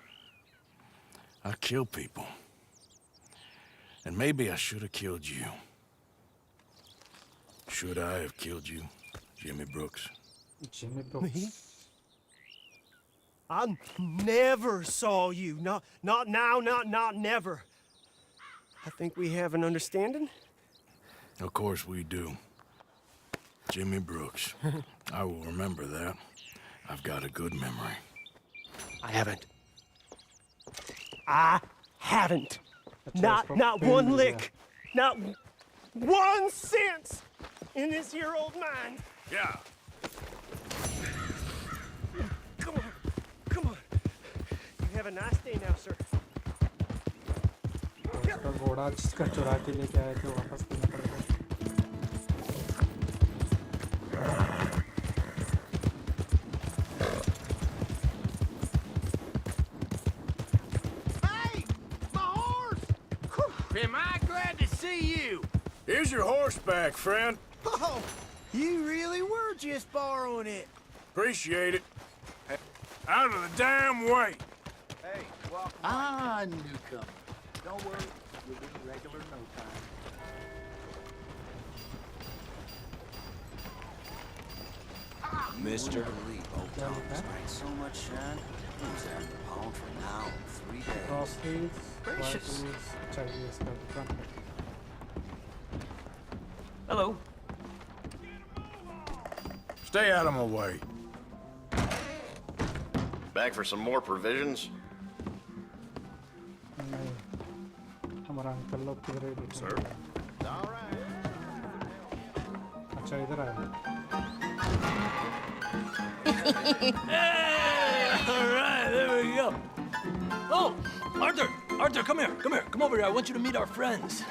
I killed people. And maybe I should have killed you. Should I have killed you, Jimmy Brooks? Jimmy Brooks. Me? I never saw you. Not now, not never. I think we have an understanding. Of course we do. Jimmy Brooks. I will remember that. I've got a good memory. I haven't. Not one lick. Not 1 cent in this here old mine. Yeah. Come on. You have a nice day now, sir. उसका घोड़ा जिसका चुरा के लेके आए थे वापस देना पड़ेगा Hey! My horse! Am I glad to see you? Here's your horse back, friend. Oh, you really were just borrowing it. Appreciate it. Out of the damn way. Hey, welcome. Newcomer. Don't worry, you'll be regular no time. Mr. Believe old dogs bring so much shine. Groceries, groceries, चाहिए इसका दुकान है. Hello. Stay out of my way. Back for some more provisions? नहीं, हमारा uncle लोग किधर है? Sir? अच्छा इधर आया. All right, there we go. Oh, Arthur, Arthur, come here, come over here. I want you to meet our friends.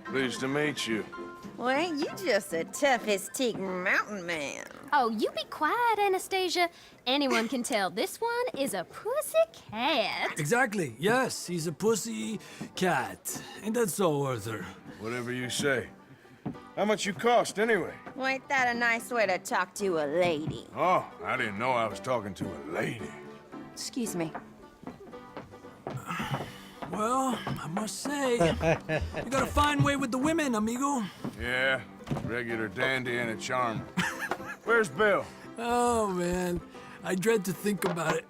Pleased to meet you. Well, ain't you just the toughest teak mountain man? Oh, you be quiet, Anastasia. Anyone can tell this one is a pussy cat. Exactly. Yes, he's a pussy cat. Ain't that so, Arthur? Whatever you say. How much you cost, anyway? Well, ain't that a nice way to talk to a lady? Oh, I didn't know I was talking to a lady. Excuse me. Well, I must say, you got a fine way with the women, amigo. Yeah, regular dandy and a charmer. Where's Bill? Oh, man. I dread to think about it.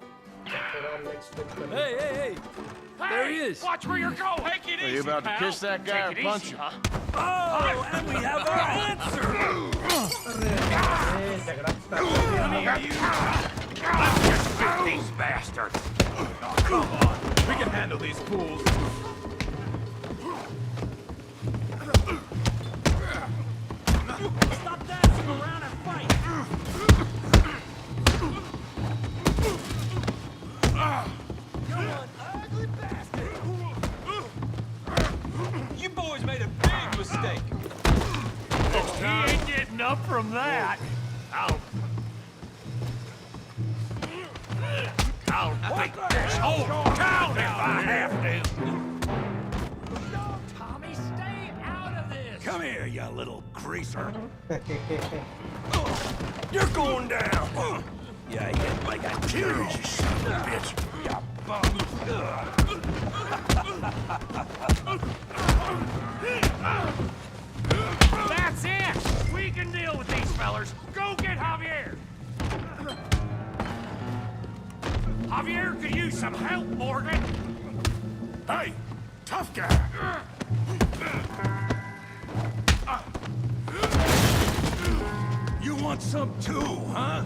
Hey, hey, hey! There he is! Watch where you're going! Take it Are easy, you about to pal. kiss that guy or Take it punch easy, him? huh? Oh, and we have our answer! Come here, you! Let's just shoot these bastards! Oh, come on! We can handle these fools! Stop dancing around and fight! Come on, ugly bastard! You boys made a big mistake! He ain't getting up from that! I'll take this whole town if I have to! No, Tommy, stay out of this! Come here, you little greaser! You're going down! Yeah, you like a kill, you son of a bitch! You bum! That's it! We can deal with these fellers! Go get Javier! Javier could use some help, Morgan! Hey, tough guy. You want some too, huh?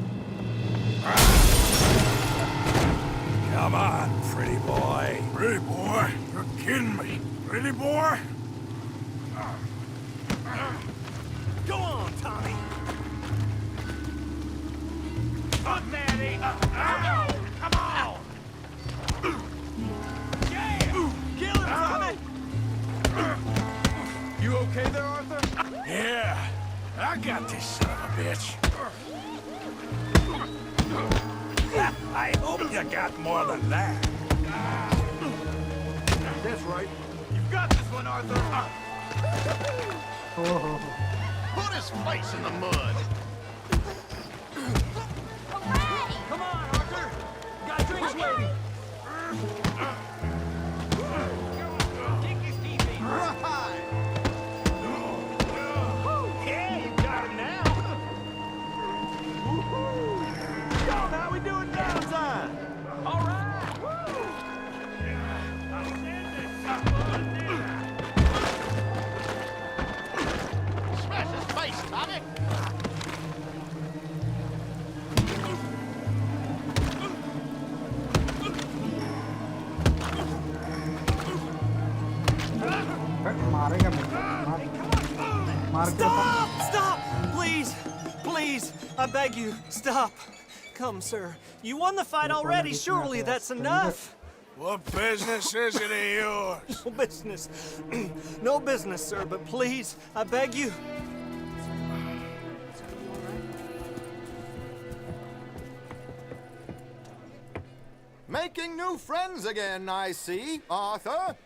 Come on, pretty boy. Pretty boy? You're kidding me. Pretty boy? Go on, Tommy. Fuck that ain't. Come on. Yeah. Kill him, Tommy. You okay there, Arthur? Yeah. I got this son of a bitch. I hope you got more than that. That's right. You've got this one, Arthur. Put his face in the mud. Come on, Arthur! Got drinks waiting! Yeah, you got him now. Yo, how we doing downtime? All right. Smash his face, Tommy. मारेगा मार के Stop! Stop! Please! Please! I beg you, stop! Come, sir. You won the fight already. Surely that's enough. What business is it of yours? No business. No business, sir, but please, I beg you. Making new friends again, I see, Arthur.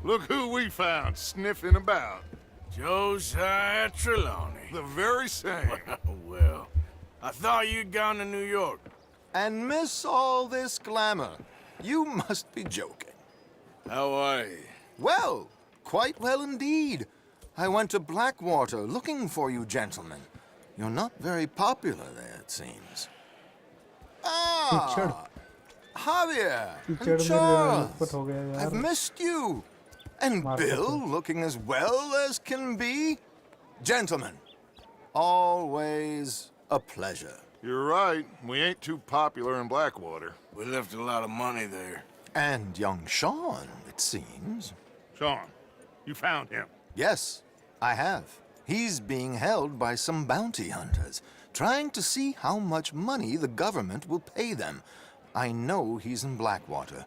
Look who we found sniffing about. Josiah Trelawney. The very same. Well, I thought you'd gone to New York. And miss all this glamour. You must be joking. How are you? Well, quite well indeed. I went to Blackwater looking for you gentlemen. You're not very popular there, it seems. Ah, Javier कीचड़ and में Charles. Lakhpat हो गया I've यार missed you. And मार Bill सकते looking as well as can be. Gentlemen, always a pleasure. You're right. We ain't too popular in Blackwater. We left a lot of money there. And young Sean, it seems. Sean, you found him. Yes, I have. He's being held by some bounty hunters, trying to see how much money the government will pay them. I know he's in Blackwater,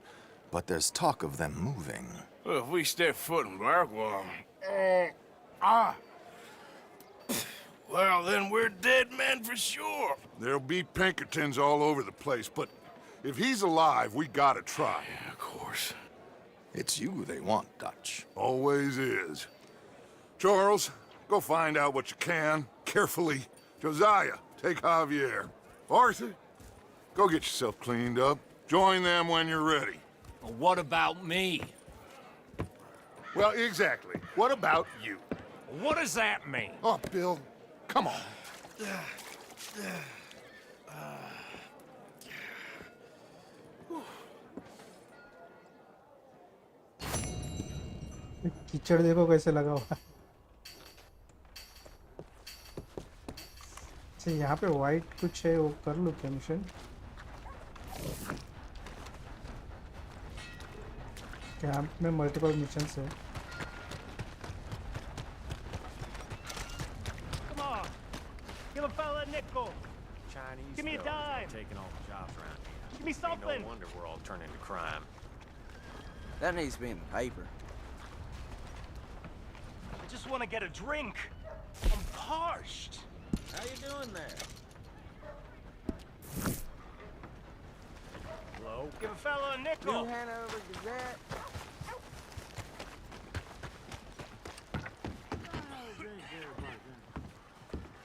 but there's talk of them moving. Well, if we step foot in Blackwater... Well, then we're dead men for sure. There'll be Pinkertons all over the place, but if he's alive, we gotta try. Yeah, of course. It's you they want, Dutch. Always is. Charles, go find out what you can, carefully. Josiah, take Javier. Arthur, go get yourself cleaned up. Join them when you're ready. Well, what about me? Well, exactly. What about you? What does that mean? Oh, Bill, come on. कीचड़ देखो कैसे लगा हुआ है अच्छा यहाँ पे white कुछ है वो कर लो क्या मिशन कैंप में मल्टीपल मिशन है Come on. Give a fella a nickel. Chinese Give me a fellas dime. taking all the jobs around here. Give me something. No wonder we're all turning to crime. That needs to be in the paper. I just want to get a drink. I'm parched. How you doing there? Hello? Give a fella a nickel. New Hanover Gazette.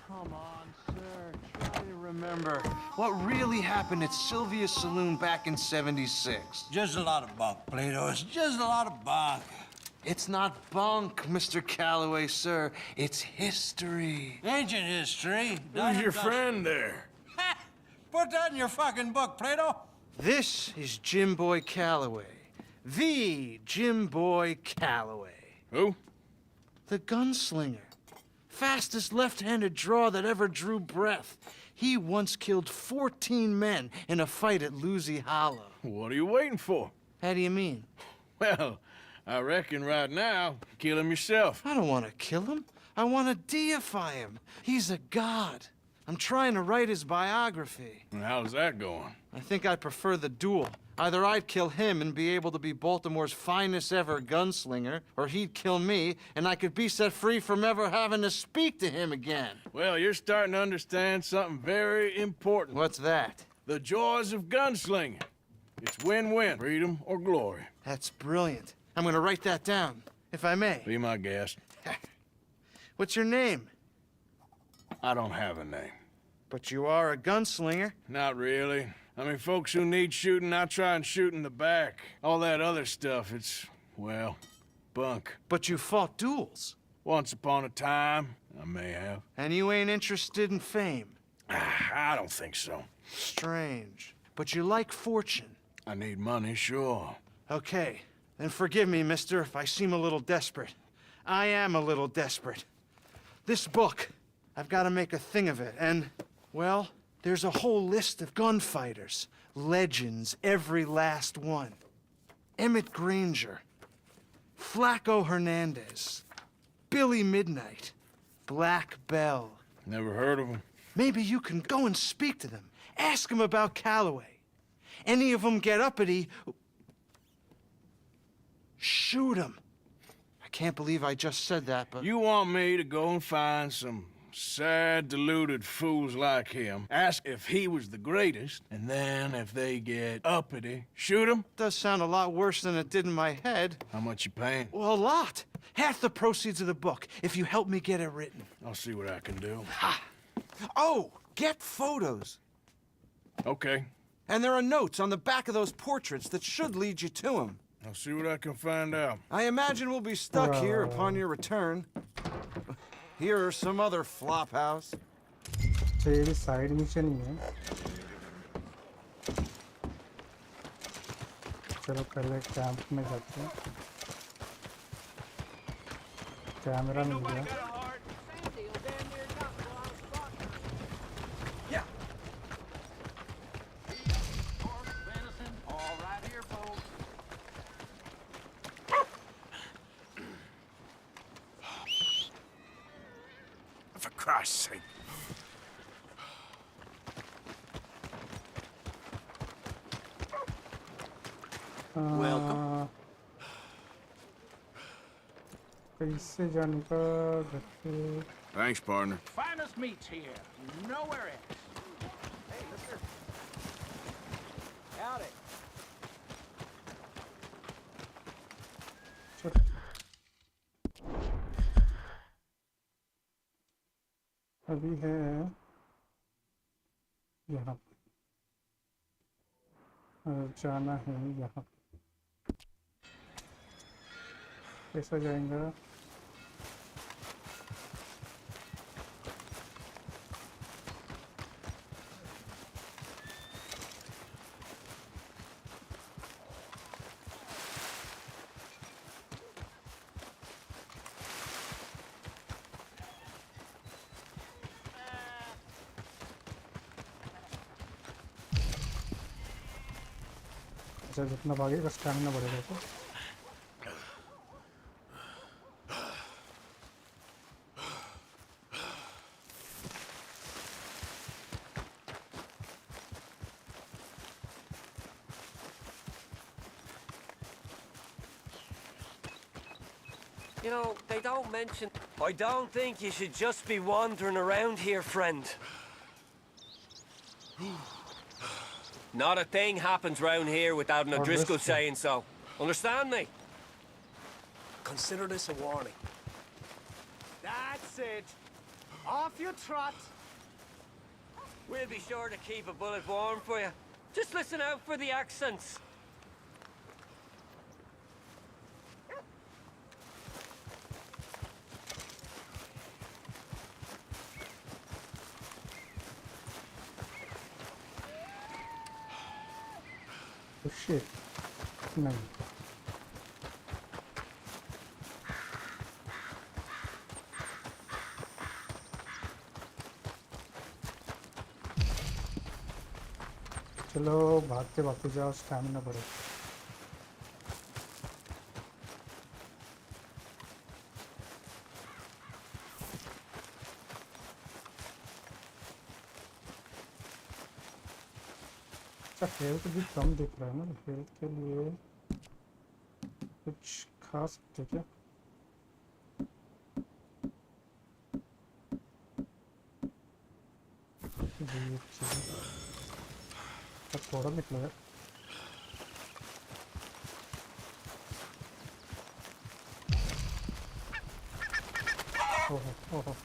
Come on, sir. Try to remember what really happened at Sylvia's Saloon back in '76. Just a lot of bunk, Plato. It's just a lot of bunk. It's not bunk, Mr. Calloway, sir. It's history. Ancient history. Who's your friend there? Put that in your fucking book, Plato. This is Jim Boy Calloway. The Jim Boy Calloway. Who? The gunslinger. Fastest left-handed draw that ever drew breath. He once killed 14 men in a fight at Lucy Hollow. What are you waiting for? How do you mean? Well, I reckon right now, kill him yourself. I don't want to kill him. I want to deify him. He's a god. I'm trying to write his biography. And how's that going? I think I prefer the duel. Either I'd kill him and be able to be Baltimore's finest ever gunslinger, or he'd kill me and I could be set free from ever having to speak to him again. Well, you're starting to understand something very important. What's that? The joys of gunslinging. It's win-win, freedom or glory. That's brilliant. I'm gonna write that down, if I may. Be my guest. What's your name? I don't have a name. But you are a gunslinger. Not really. I mean, folks who need shooting, I try and shoot in the back. All that other stuff, it's, well, bunk. But you fought duels. Once upon a time, I may have. And you ain't interested in fame. I don't think so. Strange. But you like fortune. I need money, sure. Okay. Then forgive me, mister, if I seem a little desperate. I am a little desperate. This book, I've got to make a thing of it, and, well, there's a whole list of gunfighters. Legends, every last one. Emmett Granger, Flaco Hernandez, Billy Midnight, Black Bell. Never heard of them. Maybe you can go and speak to them. Ask them about Calloway. Any of them get uppity, shoot them. I can't believe I just said that, but... You want me to go and find some sad, deluded fools like him, ask if he was the greatest, and then if they get uppity, shoot him? Does sound a lot worse than it did in my head. How much you paying? Well, a lot. Half the proceeds of the book, if you help me get it written. I'll see what I can do. Ha! Oh, get photos. Okay. And there are notes on the back of those portraits that should lead you to him. I'll see what I can find out. I imagine we'll be stuck here upon your return. Here are some other flop house. अच्छा ये भी side mission ही है चलो पहले camp में जाते हैं। Camera मिल गया। For Christ's sake. Welcome. कैसे जाने का घर से? Thanks, partner. Finest meats here. Nowhere else. Hey, mister. Howdy. अभी है यहाँ पे और जाना है यहाँ पे। कैसा जाएगा? अच्छा जितना भागेगा स्टैमिना बढ़ेगा तो। You know, they don't mention... I don't think you should just be wandering around here, friend. Not a thing happens round here without an O'Driscoll saying so. Understand me? Consider this a warning. That's it. Off you trot. We'll be sure to keep a bullet warm for you. Just listen out for the accents. Oh shit. नहीं। चलो भागते भागते जाओ stamina बढ़े। Health भी कम दिख रहा है ना, हेल्थ के लिए कुछ खा सकते क्या? थोड़ा निकला है। ओहो ओहो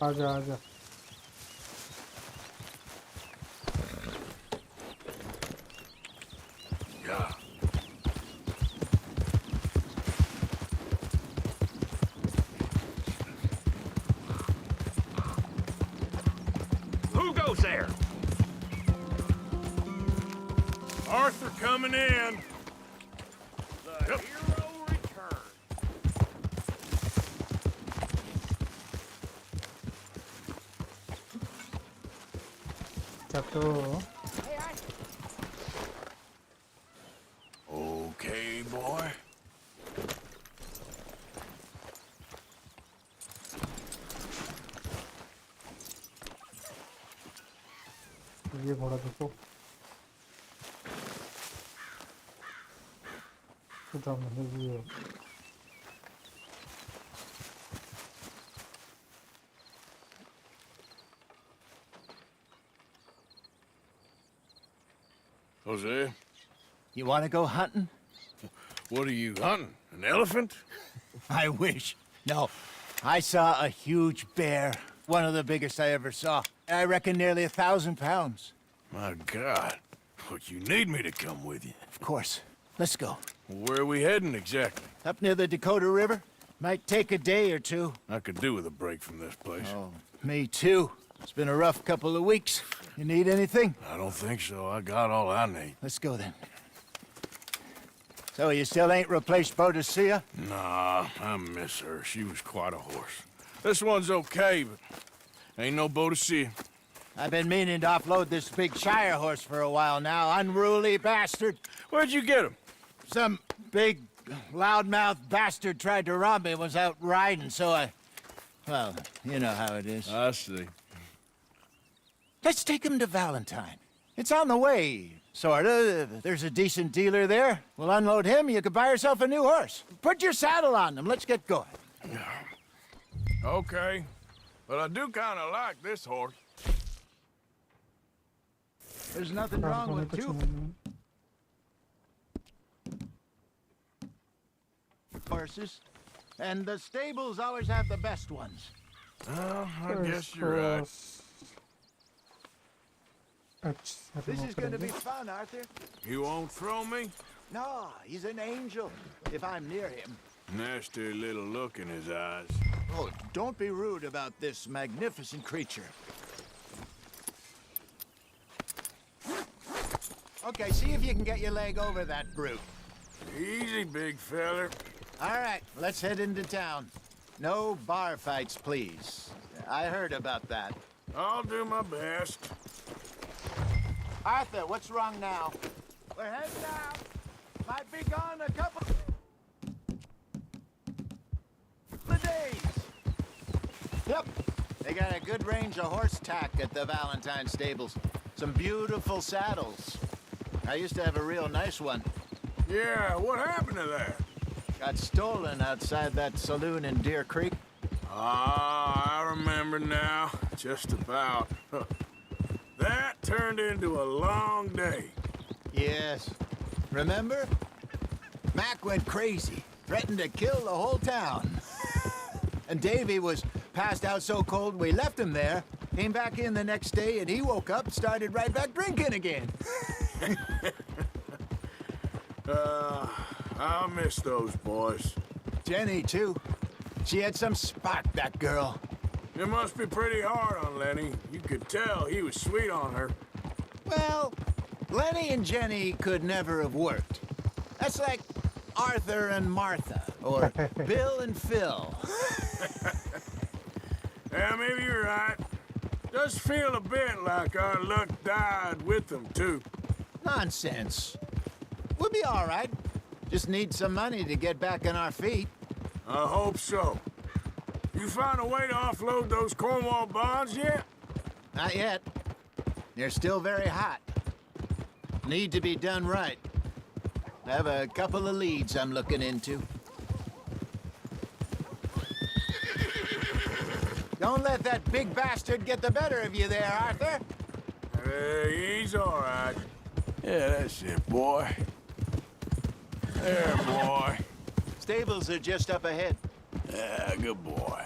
आजा आजा। Who goes there? Arthur coming in. The hero returns. तो Okay, boy. घोड़ा देखो कितना महंगी है। Jose, You want to go hunting? what are you hunting? An elephant? I wish. No. I saw a huge bear. One of the biggest I ever saw. I reckon nearly 1,000 pounds. My God. But you need me to come with you. Of course. Let's go. Where are we heading exactly? Up near the Dakota River. Might take a day or two. I could do with a break from this place. Oh, me too. It's been a rough couple of weeks. You need anything? I don't think so. I got all I need. Let's go then. So you still ain't replaced Boadicea? Nah, I miss her. She was quite a horse. This one's okay, but ain't no Boadicea. I've been meaning to offload this big Shire horse for a while now. Unruly bastard. Where'd you get him? Some big, loudmouth bastard tried to rob me. Was out riding, so I... Well, you know how it is. I see. Let's take him to Valentine. It's on the way, sorta. There's a decent dealer there. We'll unload him, you could buy yourself a new horse. Put your saddle on him, let's get going. Okay, but I do kind of like this horse. There's nothing wrong with two horses. And the stables always have the best ones. Well, I guess you're right. This is gonna be fun, Arthur. You won't throw me? No, he's an angel, if I'm near him. Nasty little look in his eyes. Oh, don't be rude about this magnificent creature. Okay, see if you can get your leg over that brute. Easy, big feller. All right, let's head into town. No bar fights, please. I heard about that. I'll do my best. Arthur, what's wrong now? We're heading out. Might be gone a couple of days. Yep. They got a good range of horse tack at the Valentine stables. Some beautiful saddles. I used to have a real nice one. Yeah, what happened to that? Got stolen outside that saloon in Deer Creek. Ah, I remember now. Just about. That turned into a long day. Yes. Remember? Mac went crazy, threatened to kill the whole town. And Davy was passed out so cold we left him there, came back in the next day, and he woke up and started right back drinking again. I'll miss those boys. Jenny, too. She had some spark, that girl. It must be pretty hard on Lenny. You could tell he was sweet on her. Well, Lenny and Jenny could never have worked. That's like Arthur and Martha, or Bill and Phil. Yeah, maybe you're right. Does feel a bit like our luck died with them, too. Nonsense. We'll be all right. Just need some money to get back on our feet. I hope so. You found a way to offload those Cornwall bonds yet? Not yet. They're still very hot. Need to be done right. I have a couple of leads I'm looking into. Don't let that big bastard get the better of you there, Arthur. He's all right. Yeah, that's it, boy. There, boy. Stables are just up ahead. Yeah, good boy.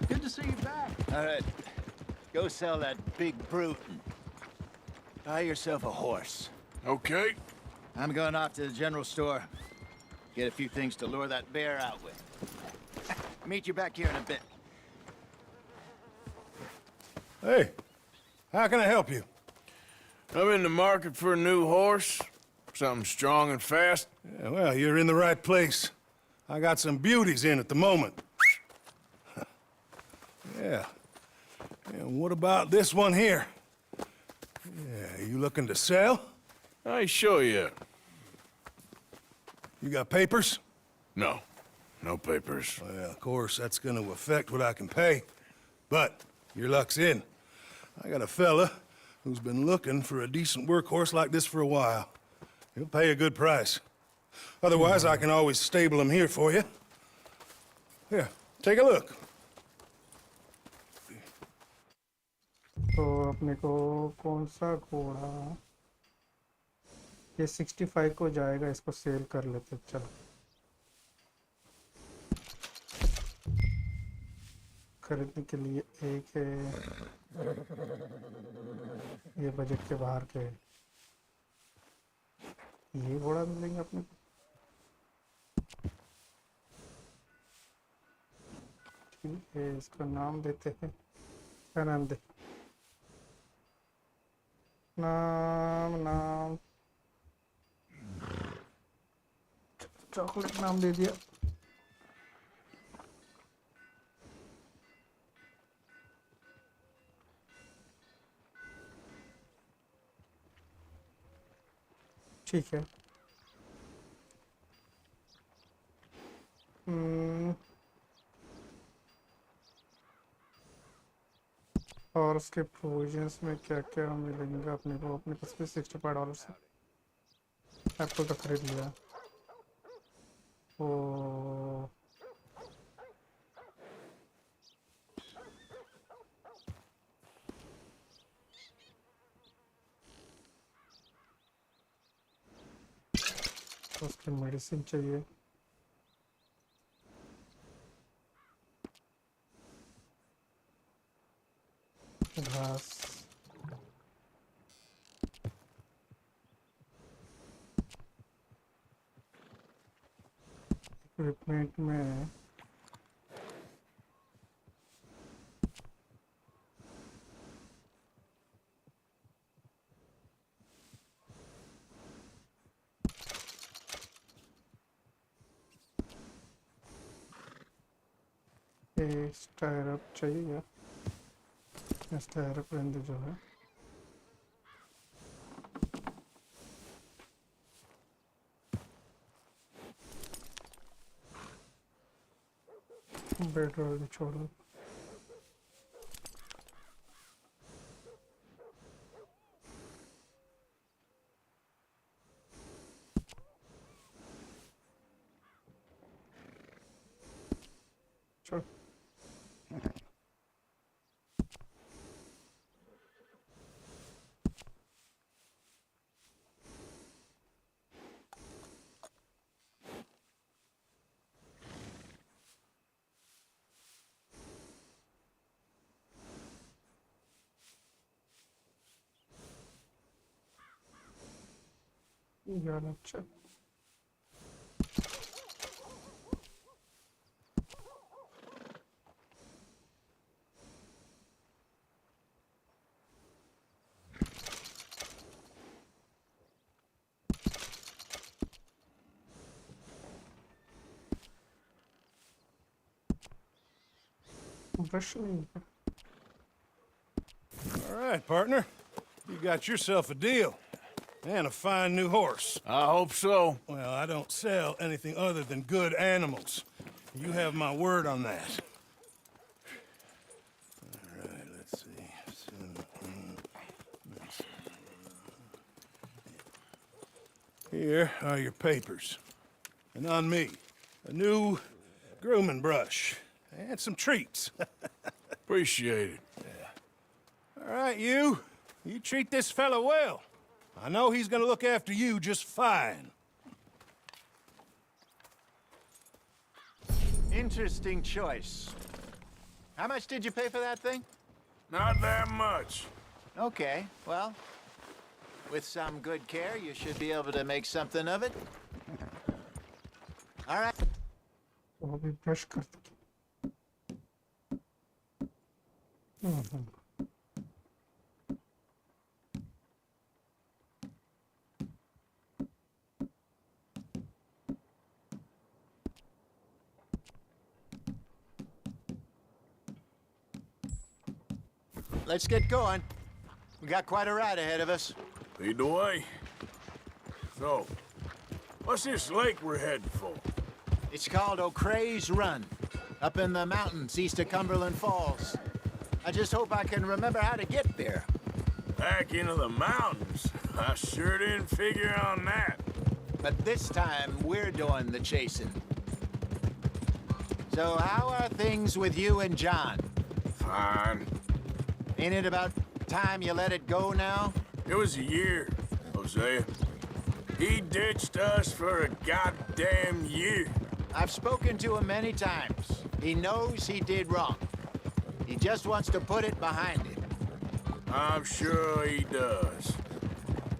Good to see you back. All right. Go sell that big brute and buy yourself a horse. Okay. I'm going off to the general store. Get a few things to lure that bear out with. Meet you back here in a bit. Hey, how can I help you? I'm in the market for a new horse. Something strong and fast. Yeah, well, you're in the right place. I got some beauties in at the moment. Yeah. And what about this one here? Yeah, you looking to sell? I ain't sure yet. You got papers? No. No papers. Well, of course, that's gonna affect what I can pay. But Your luck's in. I got a fella who's been looking for a decent workhorse like this for a while. He'll pay a good price. Otherwise, I can always stable him here for you. Here, take a look. तो अपने को कौन सा घोड़ा, ये 65 को जाएगा, इसको सेल कर लेते। चलो खरीदने के लिए एक है, ये बजट के बाहर के। ये घोड़ा मिलेंगे अपने को। ठीक है, इसका नाम देते हैं। क्या नाम दे? नाम चॉकलेट नाम दे दिया। ठीक है। और उसके प्रोविजंस में क्या क्या मिलेंगे अपने को? अपने पास भी $65 से एप्पल तो खरीद लिया। ओ उसकी मेडिसिन चाहिए। घास, इक्विपमेंट में स्टायर अप चाहिए। स्टायर अप रहने जो है पेट्रोल भी छोड़ो। छोड़ यार। अच्छा ब्रश नहीं। All right, partner. You got yourself a deal. And a fine new horse. I hope so. Well, I don't sell anything other than good animals. You have my word on that. All right, let's see. Here are your papers. And on me, a new grooming brush. And some treats. Appreciate it. Yeah. All right, you. You treat this fella well. I know he's gonna look after you just fine. Interesting choice. How much did you pay for that thing? Not that much. Okay, well, with some good care, you should be able to make something of it. All right. वो भी brush कर दो। Let's get going. We got quite a ride ahead of us. Lead the way. So, what's this lake we're heading for? It's called O'Creagh's Run, up in the mountains east of Cumberland Falls. I just hope I can remember how to get there. Back into the mountains? I sure didn't figure on that. But this time, we're doing the chasing. So how are things with you and John? Fine. Ain't it about time you let it go now? It was a year, Hosea. He ditched us for a goddamn year. I've spoken to him many times. He knows he did wrong. He just wants to put it behind him. I'm sure he does.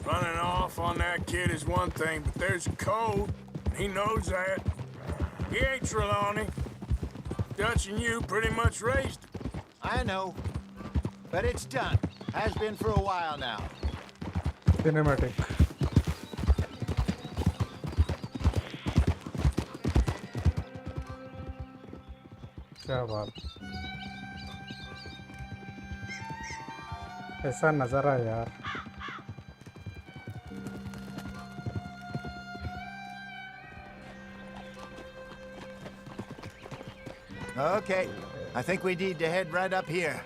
Running off on that kid is one thing, but there's code. He knows that. He ain't Trelawney. Dutch and you pretty much raised him. I know. But it's done. Has been for a while now. Cinematic. क्या बात, ऐसा नज़ारा यार. Okay, I think we need to head right up here.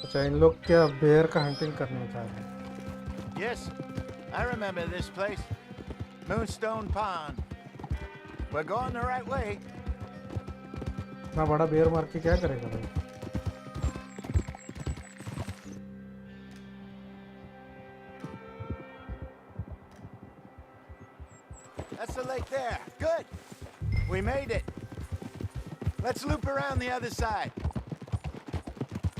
अच्छा, इन लोग क्या बेर का हंटिंग करने जा रहे हैं? Yes, I remember this place. Moonstone Pond. We're going the right way. इतना बड़ा बेर मार के क्या करेगा भाई? That's the lake there. Good. We made it. Let's loop around the other side.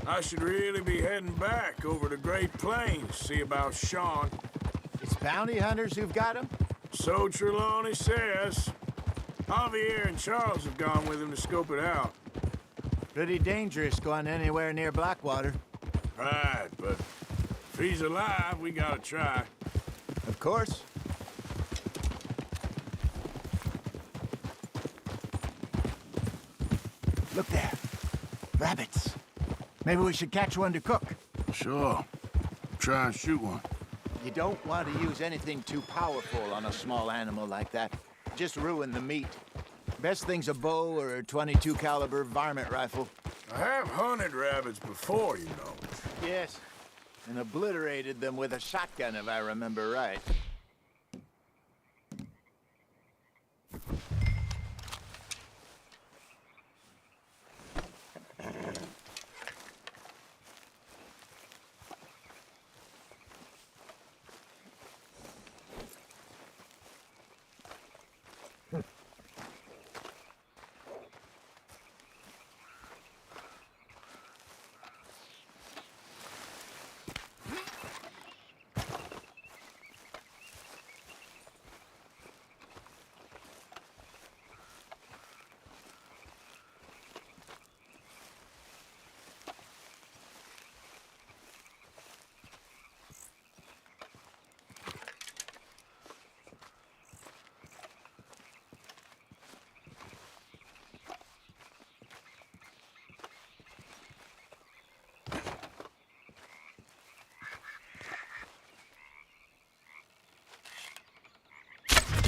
I should really be heading back over the Great Plains, see about Sean. It's bounty hunters who've got him? So Trelawney says. Javier and Charles have gone with him to scope it out. Pretty dangerous going anywhere near Blackwater. Right, but if he's alive, we gotta try. Of course. Look there. Rabbits. Maybe we should catch one to cook. Sure. Try and shoot one. You don't want to use anything too powerful on a small animal like that. Just ruin the meat. Best thing's a bow or a .22 caliber varmint rifle. I have hunted rabbits before, you know. Yes. And obliterated them with a shotgun, if I remember right.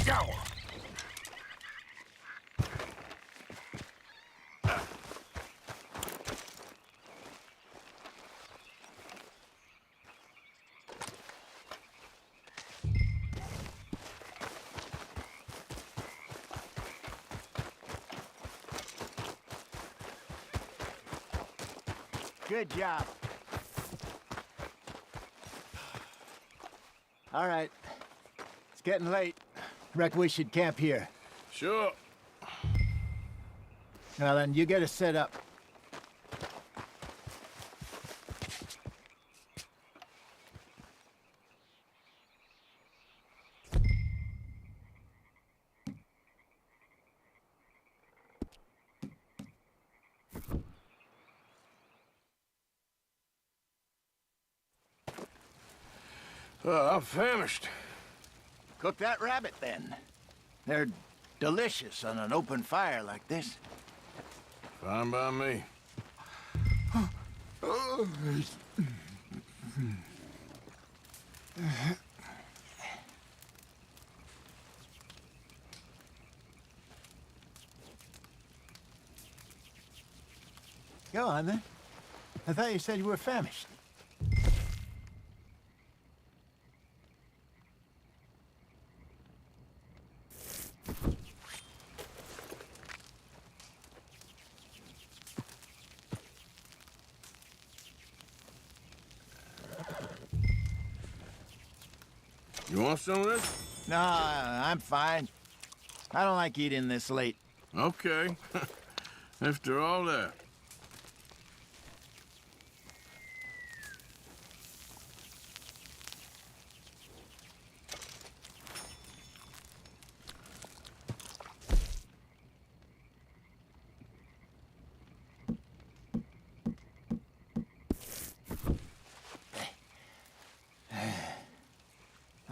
Go! Good job. All right. It's getting late. Reckon we should camp here. Sure. Now then, you get us set up. I'm famished. Cook that rabbit, then. They're delicious on an open fire like this. Fine by me. Go on, then. I thought you said you were famished. You want some of this? No, I'm fine. I don't like eating this late. Okay. After all that.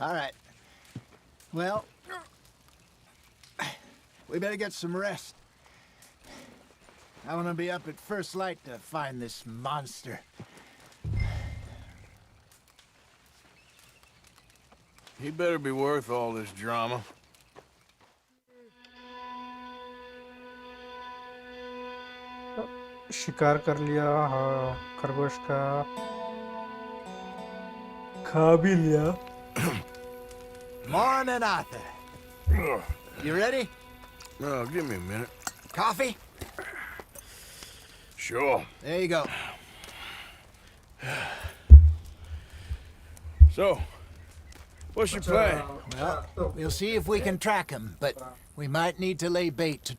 All right. Well, we better get some rest. I want to be up at first light to find this monster. He better be worth all this drama. शिकार कर लिया, हाँ खरगोश का खा भी लिया. Morning, Arthur. You ready? No, give me a minute. Coffee? Sure. There you go. So, what's your plan? Well, we'll see if we can track him, but we might need to lay bait.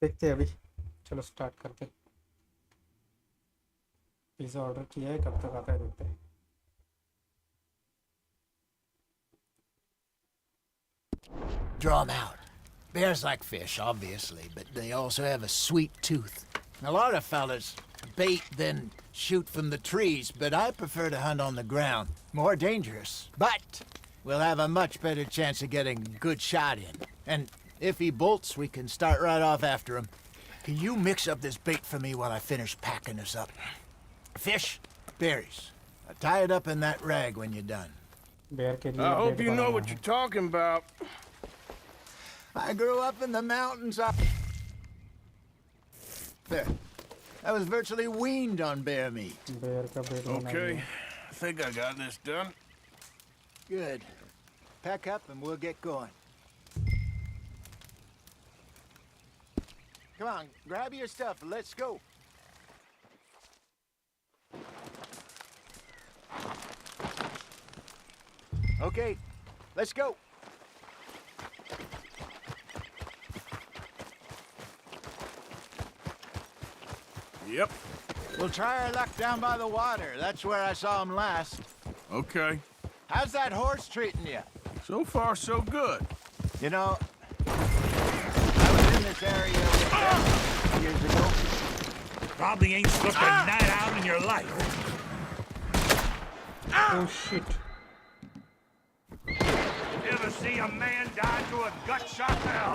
देखते हैं अभी, चलो start करते। Pizza order किया है, कब तक आता है देखते हैं। Draw 'em out. Bears like fish, obviously, but they also have a sweet tooth. A lot of fellas bait, then shoot from the trees, but I prefer to hunt on the ground. More dangerous, but we'll have a much better chance of getting a good shot in. And if he bolts, we can start right off after him. Can you mix up this bait for me while I finish packing this up? Fish, berries. Tie it up in that rag when you're done. I hope you know what you're talking about. I grew up in the mountains. There. I was virtually weaned on bear meat. Okay, I think I got this done. Good. Pack up and we'll get going. Come on, grab your stuff. Let's go. Okay, let's go. Yep. We'll try our luck down by the water. That's where I saw him last. Okay. How's that horse treating you? So far, so good. You know, I was in this area years ago. Probably ain't slept a night out in your life. Oh shit. Ever see a man die to a gut shot now?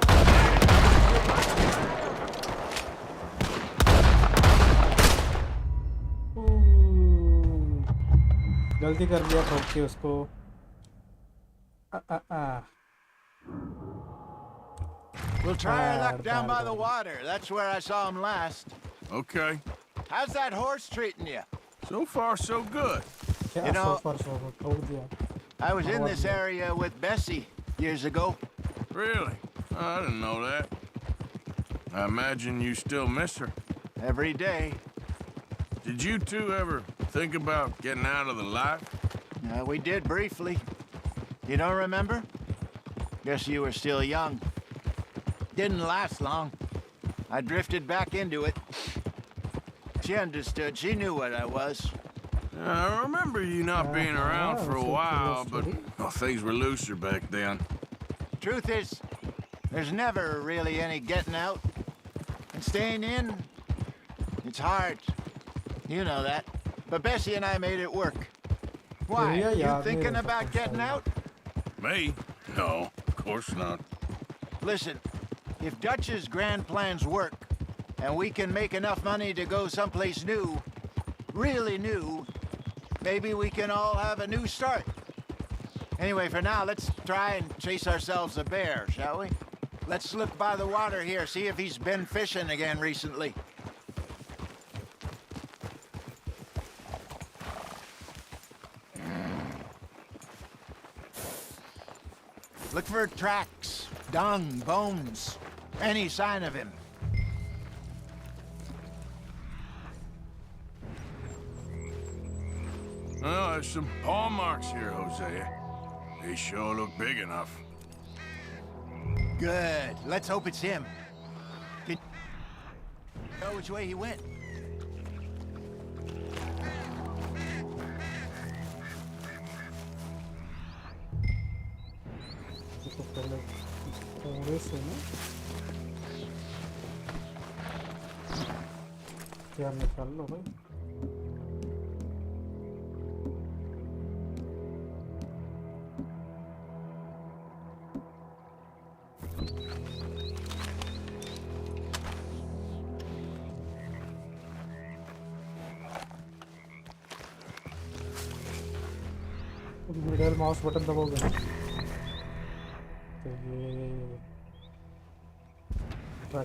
गलती कर लिया ठोक के उसको। We'll try our luck down by the water. That's where I saw him last. Okay. How's that horse treating you? So far, so good. You know, I was in this area with Bessie years ago. Really? Oh, I didn't know that. I imagine you still miss her. Every day. Did you two ever think about getting out of the life? We did briefly. You don't remember? Guess you were still young. Didn't last long. I drifted back into it. She understood. She knew what I was. I remember you not being around for a while, but well, things were looser back then. Truth is, there's never really any getting out. And staying in, it's hard. You know that. But Bessie and I made it work. Why? You thinking about getting out? Me? No, of course not. Listen, if Dutch's grand plans work, and we can make enough money to go someplace new, really new, maybe we can all have a new start. Anyway, for now, let's try and chase ourselves a bear, shall we? Let's look by the water here, see if he's been fishing again recently. Look for tracks, dung, bones, any sign of him. Well, there's some paw marks here, Hosea. They sure look big enough. Good. Let's hope it's him. Can you know which way he went? क्या निकाल लो भाई। Middle mouse button दबाओगे ना तो ये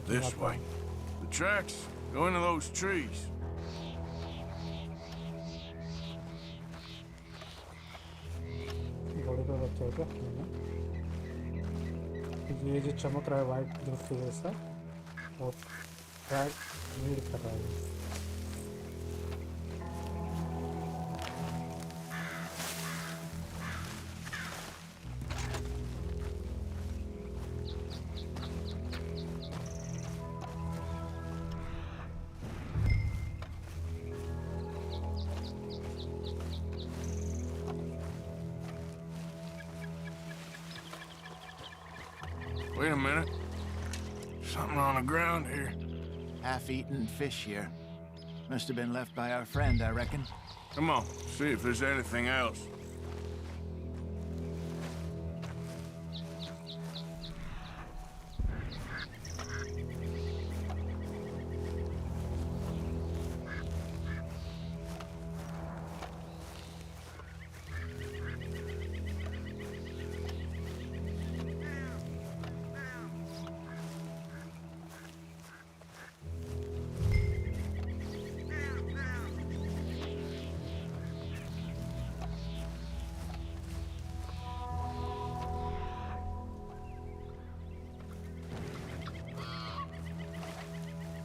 This way. The tracks go into those trees. बड़े तो रखे क्या ये जो चमक रहा है वाइट धूप के जैसा वो ट्रैक रीड कर रहा है। Wait a minute. Something on the ground here. Half-eaten fish here. Must have been left by our friend, I reckon. Come on, see if there's anything else.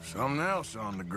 Something else on the ground.